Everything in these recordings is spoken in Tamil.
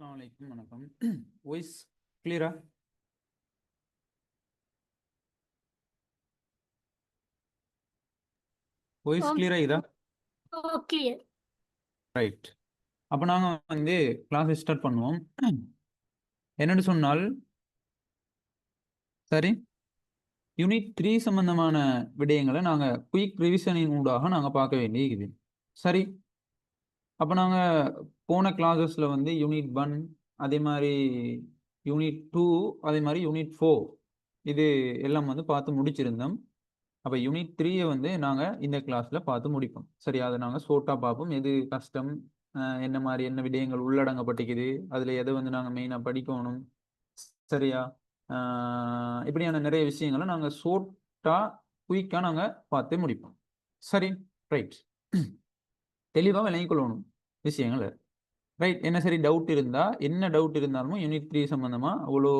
அஸ்ஸலாமு அலைக்கும் வணக்கம். வாய்ஸ் கிளியரா? வாய்ஸ் கிளியரா இதா? கிளியர். ரைட். அப்போ நாங்கள் வந்து கிளாஸ் ஸ்டார்ட் பண்ணுவோம். என்னன்னு சொன்னால் சரி, யூனிட் 3 சம்பந்தமான விடயங்களை நாங்கள் குயிக் ரிவிஷனின் ஊடாக நாங்கள் பார்க்க வேண்டியிருக்குது. சரி, அப்போ நாங்கள் போன கிளாஸஸில் வந்து யூனிட் 1, அதே மாதிரி யூனிட் 2, அதே மாதிரி யூனிட் 4 இது எல்லாம் வந்து பார்த்து முடிச்சிருந்தோம். அப்போ யூனிட் 3 வந்து நாங்கள் இந்த கிளாஸில் பார்த்து முடிப்போம். சரி, அதை நாங்கள் ஷோர்ட்டாக பார்ப்போம். எது கஷ்டம், என்ன மாதிரி என்ன விடயங்கள் உள்ளடங்கப்பட்டிருக்குது, அதில் எதை வந்து நாங்கள் மெயினாக படிக்கணும். சரியா, இப்படியான நிறைய விஷயங்களை நாங்கள் ஷோர்ட்டாக குயிக்காக நாங்கள் பார்த்து முடிப்போம். சரி, ரைட். தெளிவாக விளங்கிக் கொள்ளணும் விஷயங்கள். ரைட். என்ன சரி டவுட் இருந்தால், என்ன டவுட் இருந்தாலும் யூனிட் 3 சம்மந்தமாக அவ்வளோ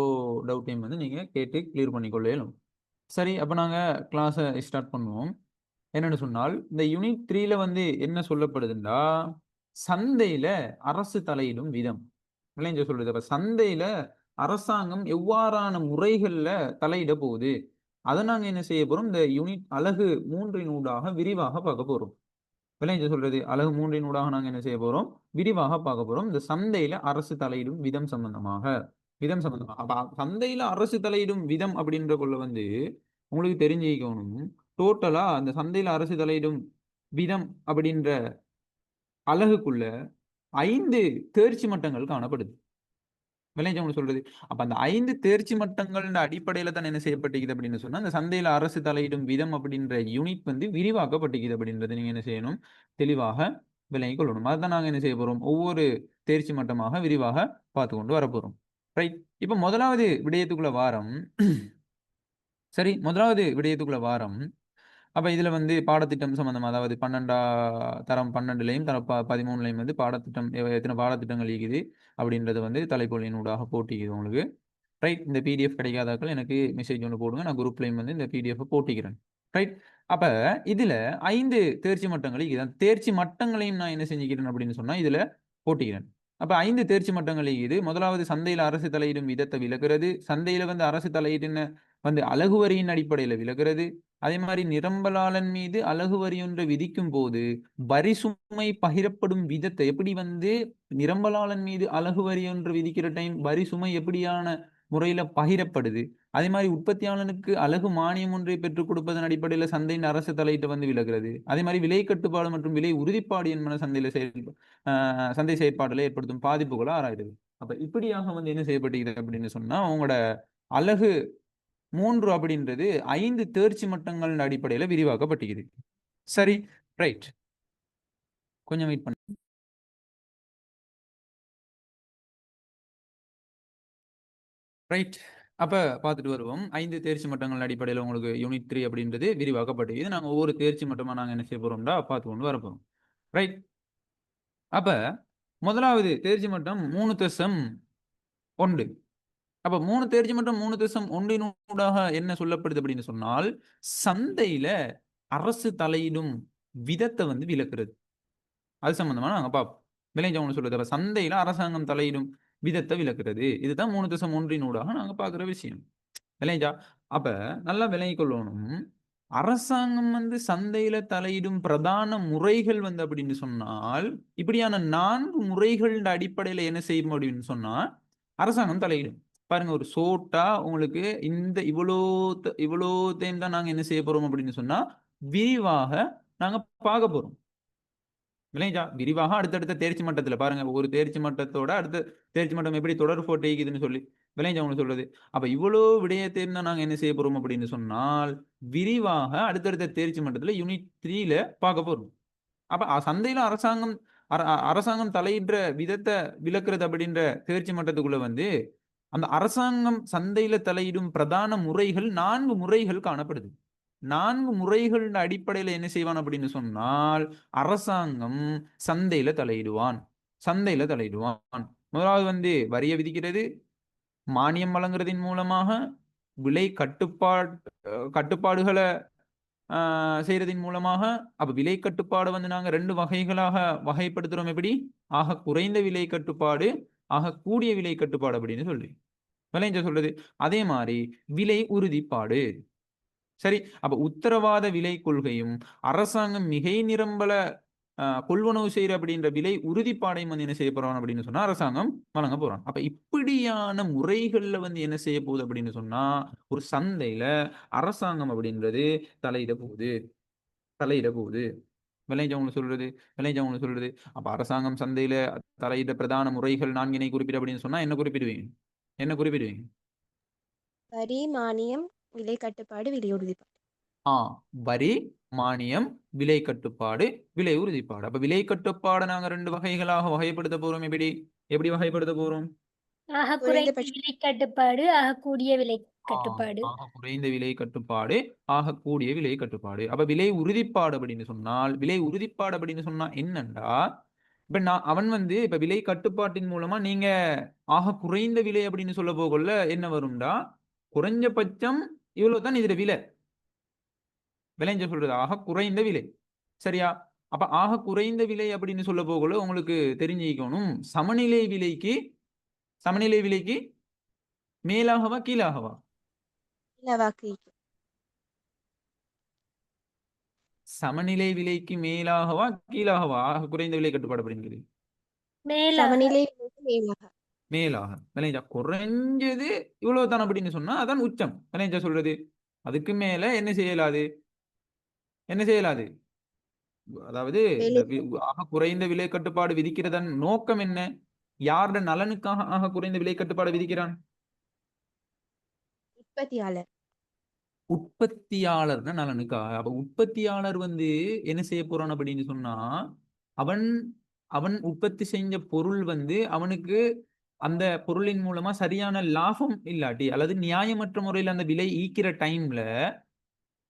டவுட்டையும் வந்து நீங்கள் கேட்டு கிளியர் பண்ணிக்கொள்ளணும். சரி, அப்போ நாங்கள் கிளாஸை ஸ்டார்ட் பண்ணுவோம். என்னென்னு சொன்னால், இந்த யூனிட் 3ல வந்து என்ன சொல்லப்படுதுன்னா, சந்தையில அரசு தலையிடும் விதம். விளைஞ்ச சொல்றது. அப்ப சந்தையில அரசாங்கம் எவ்வாறான முறைகள்ல தலையிட போகுது, அதை நாங்க என்ன செய்ய போறோம், இந்த யூனிட் அலகு 3 ஊடாக விரிவாக பார்க்க போறோம். விளைஞ்ச சொல்றது. அலகு 3 ஊடாக நாங்க என்ன செய்ய போறோம், விரிவாக பார்க்க போறோம். இந்த சந்தையில அரசு தலையிடும் விதம் சம்பந்தமாக. அப்ப சந்தையில அரசு தலையிடும் விதம் அப்படின்ற கொள்ள வந்து உங்களுக்கு தெரிஞ்சுக்கணும். டோட்டலா அந்த சந்தையில அரசு தலையிடும் விதம் அப்படின்ற அலகுக்குள்ள 5 தேர்ச்சி மட்டங்கள் காணப்படுது. விளைஞ்சவங்க சொல்றது. அப்ப அந்த 5 தேர்ச்சி மட்டங்கள் அடிப்படையில தான் என்ன செய்யப்பட்டிருக்குது அப்படின்னு சொன்னா, அந்த சந்தையில அரசு தலையிடும் விதம் அப்படின்ற யூனிட் வந்து விரிவாக்கப்பட்டிருக்குது அப்படின்றத நீங்க என்ன செய்யணும், தெளிவாக விளங்கிக் கொள்ளணும். அதுதான் நாங்க என்ன செய்ய போறோம், ஒவ்வொரு தேர்ச்சி மட்டமாக விரிவாக பார்த்து கொண்டு வரப்போறோம். ரைட். இப்ப முதலாவது விடயத்துக்குள்ள வாரம். சரி, முதலாவது விடயத்துக்குள்ள வாரம். அப்ப இதுல வந்து பாடத்திட்டம் சம்பந்தமா, அதாவது 12 தரம் 12லையும் தரம் 13லையும் வந்து பாடத்திட்டம் எத்தனை பாடத்திட்டங்கள் இருக்குது அப்படின்றது வந்து தலைப்புகளின் ஊடாக போட்டிக்குது உங்களுக்கு. ரைட். இந்த பிடிஎஃப் கிடைக்காதாக்கள் எனக்கு மெசேஜ் ஒன்று போடுங்க. நான் குரூப்லையும் வந்து இந்த பிடிஎஃப் போட்டிக்கிறேன். ரைட். அப்ப இதுல 5 தேர்ச்சி மட்டங்களை தேர்ச்சி மட்டங்களையும் நான் என்ன செஞ்சுக்கிறேன் அப்படின்னு சொன்னா இதுல போட்டிக்கிறேன். அப்ப 5 தேர்ச்சி மட்டங்கள் இது. முதலாவது சந்தையில அரசு தலையிடும் விதத்தை விளக்குறது. சந்தையில வந்து அரசு தலையீடுன்னு வந்து அலகு வரியின் அடிப்படையில விளக்குறது. அதே மாதிரி நிரம்பலாளன் மீது அலகு வரி ஒன்றை விதிக்கும் போது வரி சுமை பகிரப்படும் விதத்தை எப்படி வந்து நிரம்பலாளன் மீது அலகு வரி ஒன்று விதிக்கிற டைம் வரி சுமை எப்படியான முறையில பகிரப்படுது. அதே மாதிரி உற்பத்தியாளனுக்கு அலகு மானியம் ஒன்றை பெற்றுக் கொடுப்பதன் அடிப்படையில் சந்தையின் அரசு தலையிட்டு வந்து விலகிறது. அதே மாதிரி விலை கட்டுப்பாடு மற்றும் விலை உறுதிப்பாடு என்பன சந்தை செயற்பாடுல ஏற்படுத்தும் பாதிப்புகளை ஆராயிடுது. அப்ப இப்படியாக வந்து என்ன செய்யப்பட்டிருக்குது அப்படின்னு சொன்னா, உங்களோட அலகு 3 அப்படின்றது 5 தேர்ச்சி மட்டங்கள் அடிப்படையில விரிவாக்கப்பட்டிருக்குது. சரி, ரைட். கொஞ்சம் வெயிட் பண்ணு. ரைட். அப்ப பார்த்துட்டு வருவோம். 5 தேர்ச்சி மட்டங்கள் அடிப்படையில் உங்களுக்கு யூனிட் 3 அப்படின்றது விரிவாக்கப்பட்டிருக்குது. நாங்க ஒவ்வொரு தேர்ச்சி மட்டமா நாங்க என்ன செய்ய போறோம்டா பார்த்து கொண்டு வரப்போறோம். ரைட். அப்ப முதலாவது தேர்ச்சி மட்டம் 3.1. அப்ப 3 தேர்ச்சி மட்டம் 3.1 என்ன சொல்லப்படுது அப்படின்னு சொன்னால், சந்தையில அரசு தலையிடும் விதத்தை வந்து விளக்குறது. அது சம்பந்தமா நாங்க பார்ப்போம். விளைஞ்சவங்க சொல்றது. அப்ப சந்தையில அரசாங்கம் தலையிடும் விதத்தை விளக்குறது. இதுதான் 3.1 நாங்க பார்க்குற விஷயம். விளைஞ்சா? அப்ப நல்லா விளங்கிக் கொள்ளணும். அரசாங்கம் வந்து சந்தையில தலையிடும் பிரதான முறைகள் வந்து அப்படின்னு சொன்னால், இப்படியான 4 முறைகள் அடிப்படையில என்ன செய்யும் அப்படின்னு சொன்னா, அரசாங்கம் தலையிடும். பாருங்க, ஒரு ஷோர்ட்டா உங்களுக்கு இந்த இவ்வளோத்தையும் தான் நாங்க என்ன செய்ய போறோம் அப்படின்னு சொன்னா, விரிவாக நாங்க பார்க்க போறோம். விளைஞ்சா? விரிவாக அடுத்தடுத்த தேர்ச்சி மட்டத்துல பாருங்க, ஒரு தேர்ச்சி மட்டத்தோட அடுத்த தேர்ச்சி மட்டம் எப்படி தொடர் போட்டிக்குதுன்னு சொல்லி விளைஞ்சா அவங்க சொல்றது. அப்ப இவ்வளோ விடயத்தையும் தான் நாங்க என்ன செய்ய போறோம் அப்படின்னு சொன்னால், விரிவாக அடுத்தடுத்த தேர்ச்சி மட்டத்துல யூனிட் 3ல பார்க்க போறோம். அப்ப சந்தையில அரசாங்கம் தலையிடுற விதத்தை விளக்குறது அப்படின்ற தேர்ச்சி மட்டத்துக்குள்ள வந்து அந்த அரசாங்கம் சந்தையில தலையிடும் பிரதான முறைகள் 4 முறைகள் காணப்படுது. 4 முறைகள் அடிப்படையில என்ன செய்வான் அப்படின்னு சொன்னால், அரசாங்கம் சந்தையில தலையிடுவான். சந்தையில தலையிடுவான். முதலாவது வந்து வரிய விதிக்கிறது, மானியம் வழங்குறதின் மூலமாக, விலை கட்டுப்பாடுகளை செய்யறதின் மூலமாக. அப்ப விலை கட்டுப்பாடு வந்து நாங்க 2 வகைகளாக வகைப்படுத்துறோம். எப்படி? ஆக குறைந்த விலை கட்டுப்பாடு, ஆகக்கூடிய விலை கட்டுப்பாடு அப்படின்னு சொல்லி விளைஞ்ச சொல்றது. அதே மாதிரி விலை உறுதிப்பாடு. சரி. அப்ப உத்தரவாத விலை கொள்கையும், அரசாங்கம் மிகை நிரம்பல கொள்வனவு செய்ற அப்படின்ற விலை உறுதிப்பாடையும் வந்து என்ன செய்ய போறான் அப்படின்னு சொன்னா, அரசாங்கம் வழங்க போறான். அப்ப இப்படியான முறைகள்ல வந்து என்ன செய்ய போகுது அப்படின்னு சொன்னா, ஒரு சந்தையில அரசாங்கம் அப்படின்றது தலையிட போகுது. தலையிட போகுது. விளைஞ்சா உங்களுக்கு சொல்றது விளைஞ்சா உங்களுக்கு சொல்றது. அப்ப அரசாங்கம் சந்தையில தலையிட பிரதான முறைகள் 4 குறிப்பிடு அப்படின்னு சொன்னா என்ன குறிப்பிடுவீங்க? என்ன குறிப்பிடுவீங்க? வரி, மானியம், விலை கட்டுப்பாடு, விலை உறுதிப்பாடு. ஆ வரி, மானியம், விலை கட்டுப்பாடு, விலை உறுதிப்பாடு. அப்ப விலை கட்டுப்பாட நாங்க 2 வகைகளாக வகைப்படுத்த போறோம் எப்படி? எப்படி வகைப்படுத்த போறோம்? ஆக குறைந்த குறைந்தபட்ச விலை கட்டுப்பாடு, ஆக கூடிய விலை ஆ கட்டுப்பாடு. ஆக குறைந்த விலை கட்டுப்பாடு, ஆக கூடிய விலை கட்டுப்பாடு. அப்ப விலை உறுதிப்பாடு அப்படின்னு சொன்னால், விலை உறுதிப்பாடு அப்படின்னு சொன்னா என்னன்னா, இப்ப அவன் வந்து இப்ப விலை கட்டுப்பாட்டின் மூலமா நீங்க ஆக குறைந்த விலை அப்படின்னு சொல்ல போகொள்ள என்ன வரும்டா, குறைஞ்சபட்சம் இவ்வளவு தான் இதுல விலை. விலைன்னு சொல்றது ஆக குறைந்த விலை. சரியா? அப்ப ஆக குறைந்த விலை அப்படின்னு சொல்ல போகல உங்களுக்கு தெரிஞ்சுக்கணும். சமநிலை விலைக்கு மேலாகவா? கீழாகவா? இலவாக்கு சமநிலை விலைக்கு மேலாகவா? கீழாகவா? ஆக குறைந்த விலை கட்டுப்பாடு அப்படிங்கிறது. மேலாக. சமநிலை விலைக்கு மேலாக. மேலாக. விளைஞ்சா குறைஞ்சது இவ்வளவு தான் அப்படின்னு சொன்னா அதான் உச்சம். விளைஞ்சா சொல்றது. அதுக்கு மேல என்ன செய்யலாது? என்ன செய்யலாது? அதாவது இந்த வேலை ஆக குறைந்த விலை கட்டுப்பாடு விதிக்கிறதன் நோக்கம் என்ன? யாருடைய நலனுக்காக ஆக குறைந்த விலை கட்டுப்பாடு விதிக்கிறான்? உற்பத்தியாளர். உற்பத்தியாளர் நலனுக்காக. அப்ப உற்பத்தியாளர் வந்து என்ன செய்ய போறான் அப்படின்னு சொன்னா, அவன் அவன் உற்பத்தி செஞ்ச பொருள் வந்து அவனுக்கு அந்த பொருளின் மூலமா சரியான லாபம் இல்லாட்டி, அல்லது நியாயமற்ற முறையில அந்த விலை ஈக்கிற டைம்ல,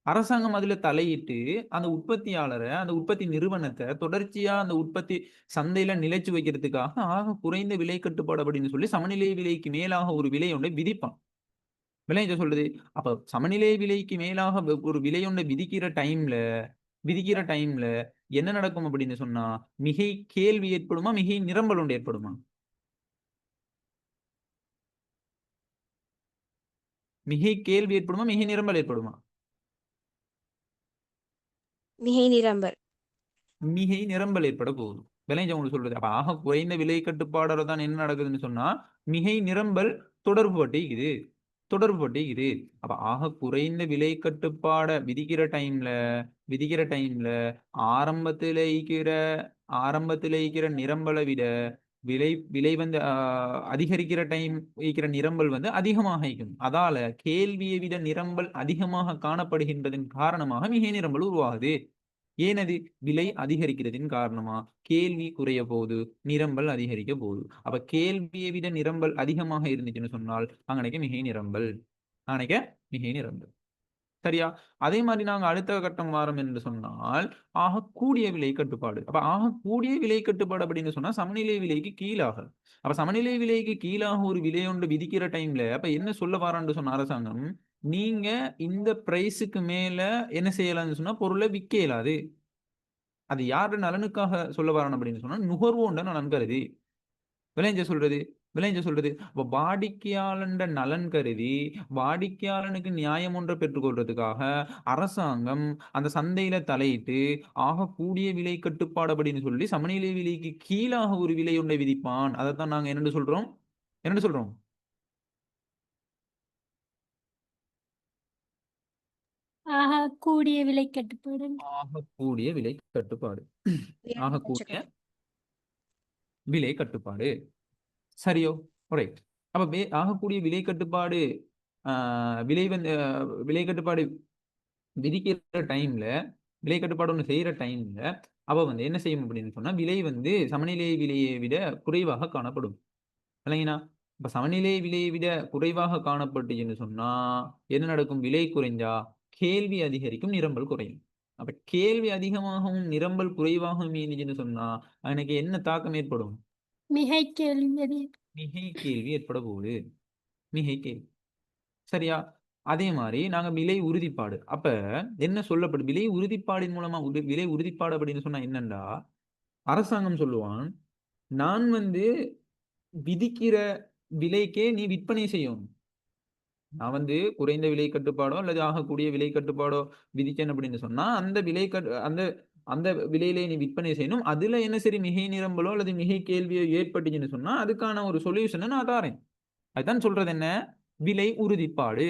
அரசாங்கம் அதுல தலையிட்டு, அந்த உற்பத்தியாளர, அந்த உற்பத்தி நிறுவனத்த தொடர்ச்சியா அந்த உற்பத்தி சந்தையில நிலைச்சு வைக்கிறதுக்காக, ஆக குறைந்த விலை கட்டுப்பாடு அப்படின்னு சொல்லி சமநிலை விலைக்கு மேலாக ஒரு விலை ஒன்றை விதிப்பான். விளைஞ்ச சொல்லுது. அப்ப சமநிலை விலைக்கு மேலாக ஒரு விலை ஒண்ண விதிக்கிற டைம்ல என்ன நடக்கும் அப்படின்னு சொன்னா, மிகை கேள்வி ஏற்படுமா? மிகை நிரம்பல் ஒன்று ஏற்படுமா? மிகை கேள்வி ஏற்படுமா? மிகை நிரம்பல் ஏற்படுமா? மிகை நிரம்பல். மிகை நிரம்பல் ஏற்பட போகுது. விளைஞ்ச உங்களுக்கு சொல்றது. அப்ப ஆக குறைந்த விலை கட்டுப்பாடால தான் என்ன நடக்குதுன்னு சொன்னா, மிகை நிரம்பல் தொடர்பு பட்டிக்குது. தொடர்பு பட்டிக்குது. அப்ப ஆக குறைந்த விலை கட்டுப்பாட விதிக்கிற டைம்ல ஆரம்பத்தில ஈக்கிற ஆரம்பத்தில ஈக்கிற நிரம்பல விட விலை விலை வந்து அதிகரிக்கிற டைம் ஈக்கிற நிரம்பல் வந்து அதிகமாக ஈக்கும். அதால கேள்வியை விட நிரம்பல் அதிகமாக காணப்படுகின்றதன் காரணமாக மிகை நிரம்பல் உருவாகுது. ஏனது? விலை அதிகரிக்கிறதின் காரணமா கேள்வி குறைய போகுது, நிரம்பல் அதிகரிக்க போகுது. அப்ப கேள்வியை விட நிரம்பல் அதிகமாக இருந்துச்சுன்னு சொன்னால், அங்கனைக்கு மிகை நிரம்பல். அங்கனைக்க மிகை நிரம்பல். சரியா? அதே மாரி நாங்க அடுத்த கட்டம் வாரம் என்று சொன்னால், ஆகக்கூடிய விலை கட்டுப்பாடு. அப்ப ஆகக்கூடிய விலை கட்டுப்பாடு அப்படின்னு சொன்னா, சமநிலை விலைக்கு கீழாக. அப்ப சமநிலை விலைக்கு கீழாக ஒரு விலை ஒன்று விதிக்கிற டைம்ல, அப்ப என்ன சொல்ல வாரான்னு சொன்ன அரசாங்கம், நீங்க இந்த பிரைஸுக்கு மேல என்ன செய்யலாம்னு சொன்னா, பொருள விக்க இயலாது. அது யாரு நலனுக்காக சொல்ல வரான் அப்படின்னு சொன்னா, நுகர்வோண்ட நலன் கருதி. விளைஞ்ச சொல்றது விளைஞ்ச சொல்றது. அப்ப வாடிக்கையாளன்ட நலன் கருதி, வாடிக்கையாளனுக்கு நியாயம் ஒன்றை பெற்றுக்கொள்றதுக்காக, அரசாங்கம் அந்த சந்தையில தலையிட்டு, ஆகக்கூடிய விலை கட்டுப்பாடு அப்படின்னு சொல்லி, சமநிலை விலைக்கு கீழாக ஒரு விலை ஒன்றை விதிப்பான். அதத்தான் நாங்க என்னன்னு சொல்றோம்? என்னன்னு சொல்றோம்? ஆக கூடிய விலை கட்டுப்பாடு. ஆகக்கூடிய விலை கட்டுப்பாடு. குறைந்தபட்ச ஆகக்கூடிய கட்டணம். விலை கட்டுப்பாடு. சரியோ? ரைட். அப்ப ஆகக்கூடிய விலை கட்டுப்பாடு ஆ விலை வந்து விலை கட்டுப்பாடு விதிக்கிற டைம்ல, விலை கட்டுப்பாடு ஒண்ணு செய்ற டைம்ல, அவ வந்து என்ன செய்யும் அப்படின்னு சொன்னா, விலை வந்து சமநிலை விலையை விட குறைவாக காணப்படும். இல்லைங்களா? இப்ப சமநிலை விலையை விட குறைவாக காணப்பட்டுச்சுன்னு சொன்னா, என்ன நடக்கும்? விலை குறைஞ்சா, கேள்வி அதிகரிக்கும், நிரம்பல் குறையும். அப்ப கேள்வி அதிகமாகவும், நிரம்பல் குறைவாகவும் இருந்துச்சுன்னு சொன்னா, எனக்கு என்ன தாக்கம் ஏற்படும்? மிகை கேள்வி அது. மிகை கேள்வி ஏற்பட போகுது. மிகை கேள்வி. சரியா? அதே மாரி நாங்க விலை உறுதிப்பாடு. அப்ப என்ன சொல்லப்படும்? விலை உறுதிப்பாடின் மூலமா விலை உறுதிப்பாடு அப்படின்னு சொன்னா என்னன்னா, அரசாங்கம் சொல்லுவான், நான் வந்து விதிக்கிற விலைக்கே நீ விற்பனை செய்யணும். நான் வந்து குறைந்த விலை கட்டுப்பாடோ அல்லது ஆகக்கூடிய விலை கட்டுப்பாடோ விதிச்சேன் அப்படின்னு சொன்னா, அந்த விலை அந்த அந்த விலையிலே நீ விற்பனை செய்யணும். அதுல என்ன சரி மிகை நிரம்பலோ அல்லது மிகை கேள்வியோ ஏற்பட்டுச்சுன்னு சொன்னா, அதுக்கான ஒரு சொல்யூஷன நான் தாரேன். அதுதான் சொல்றது என்ன? விலை உறுதிப்பாடு.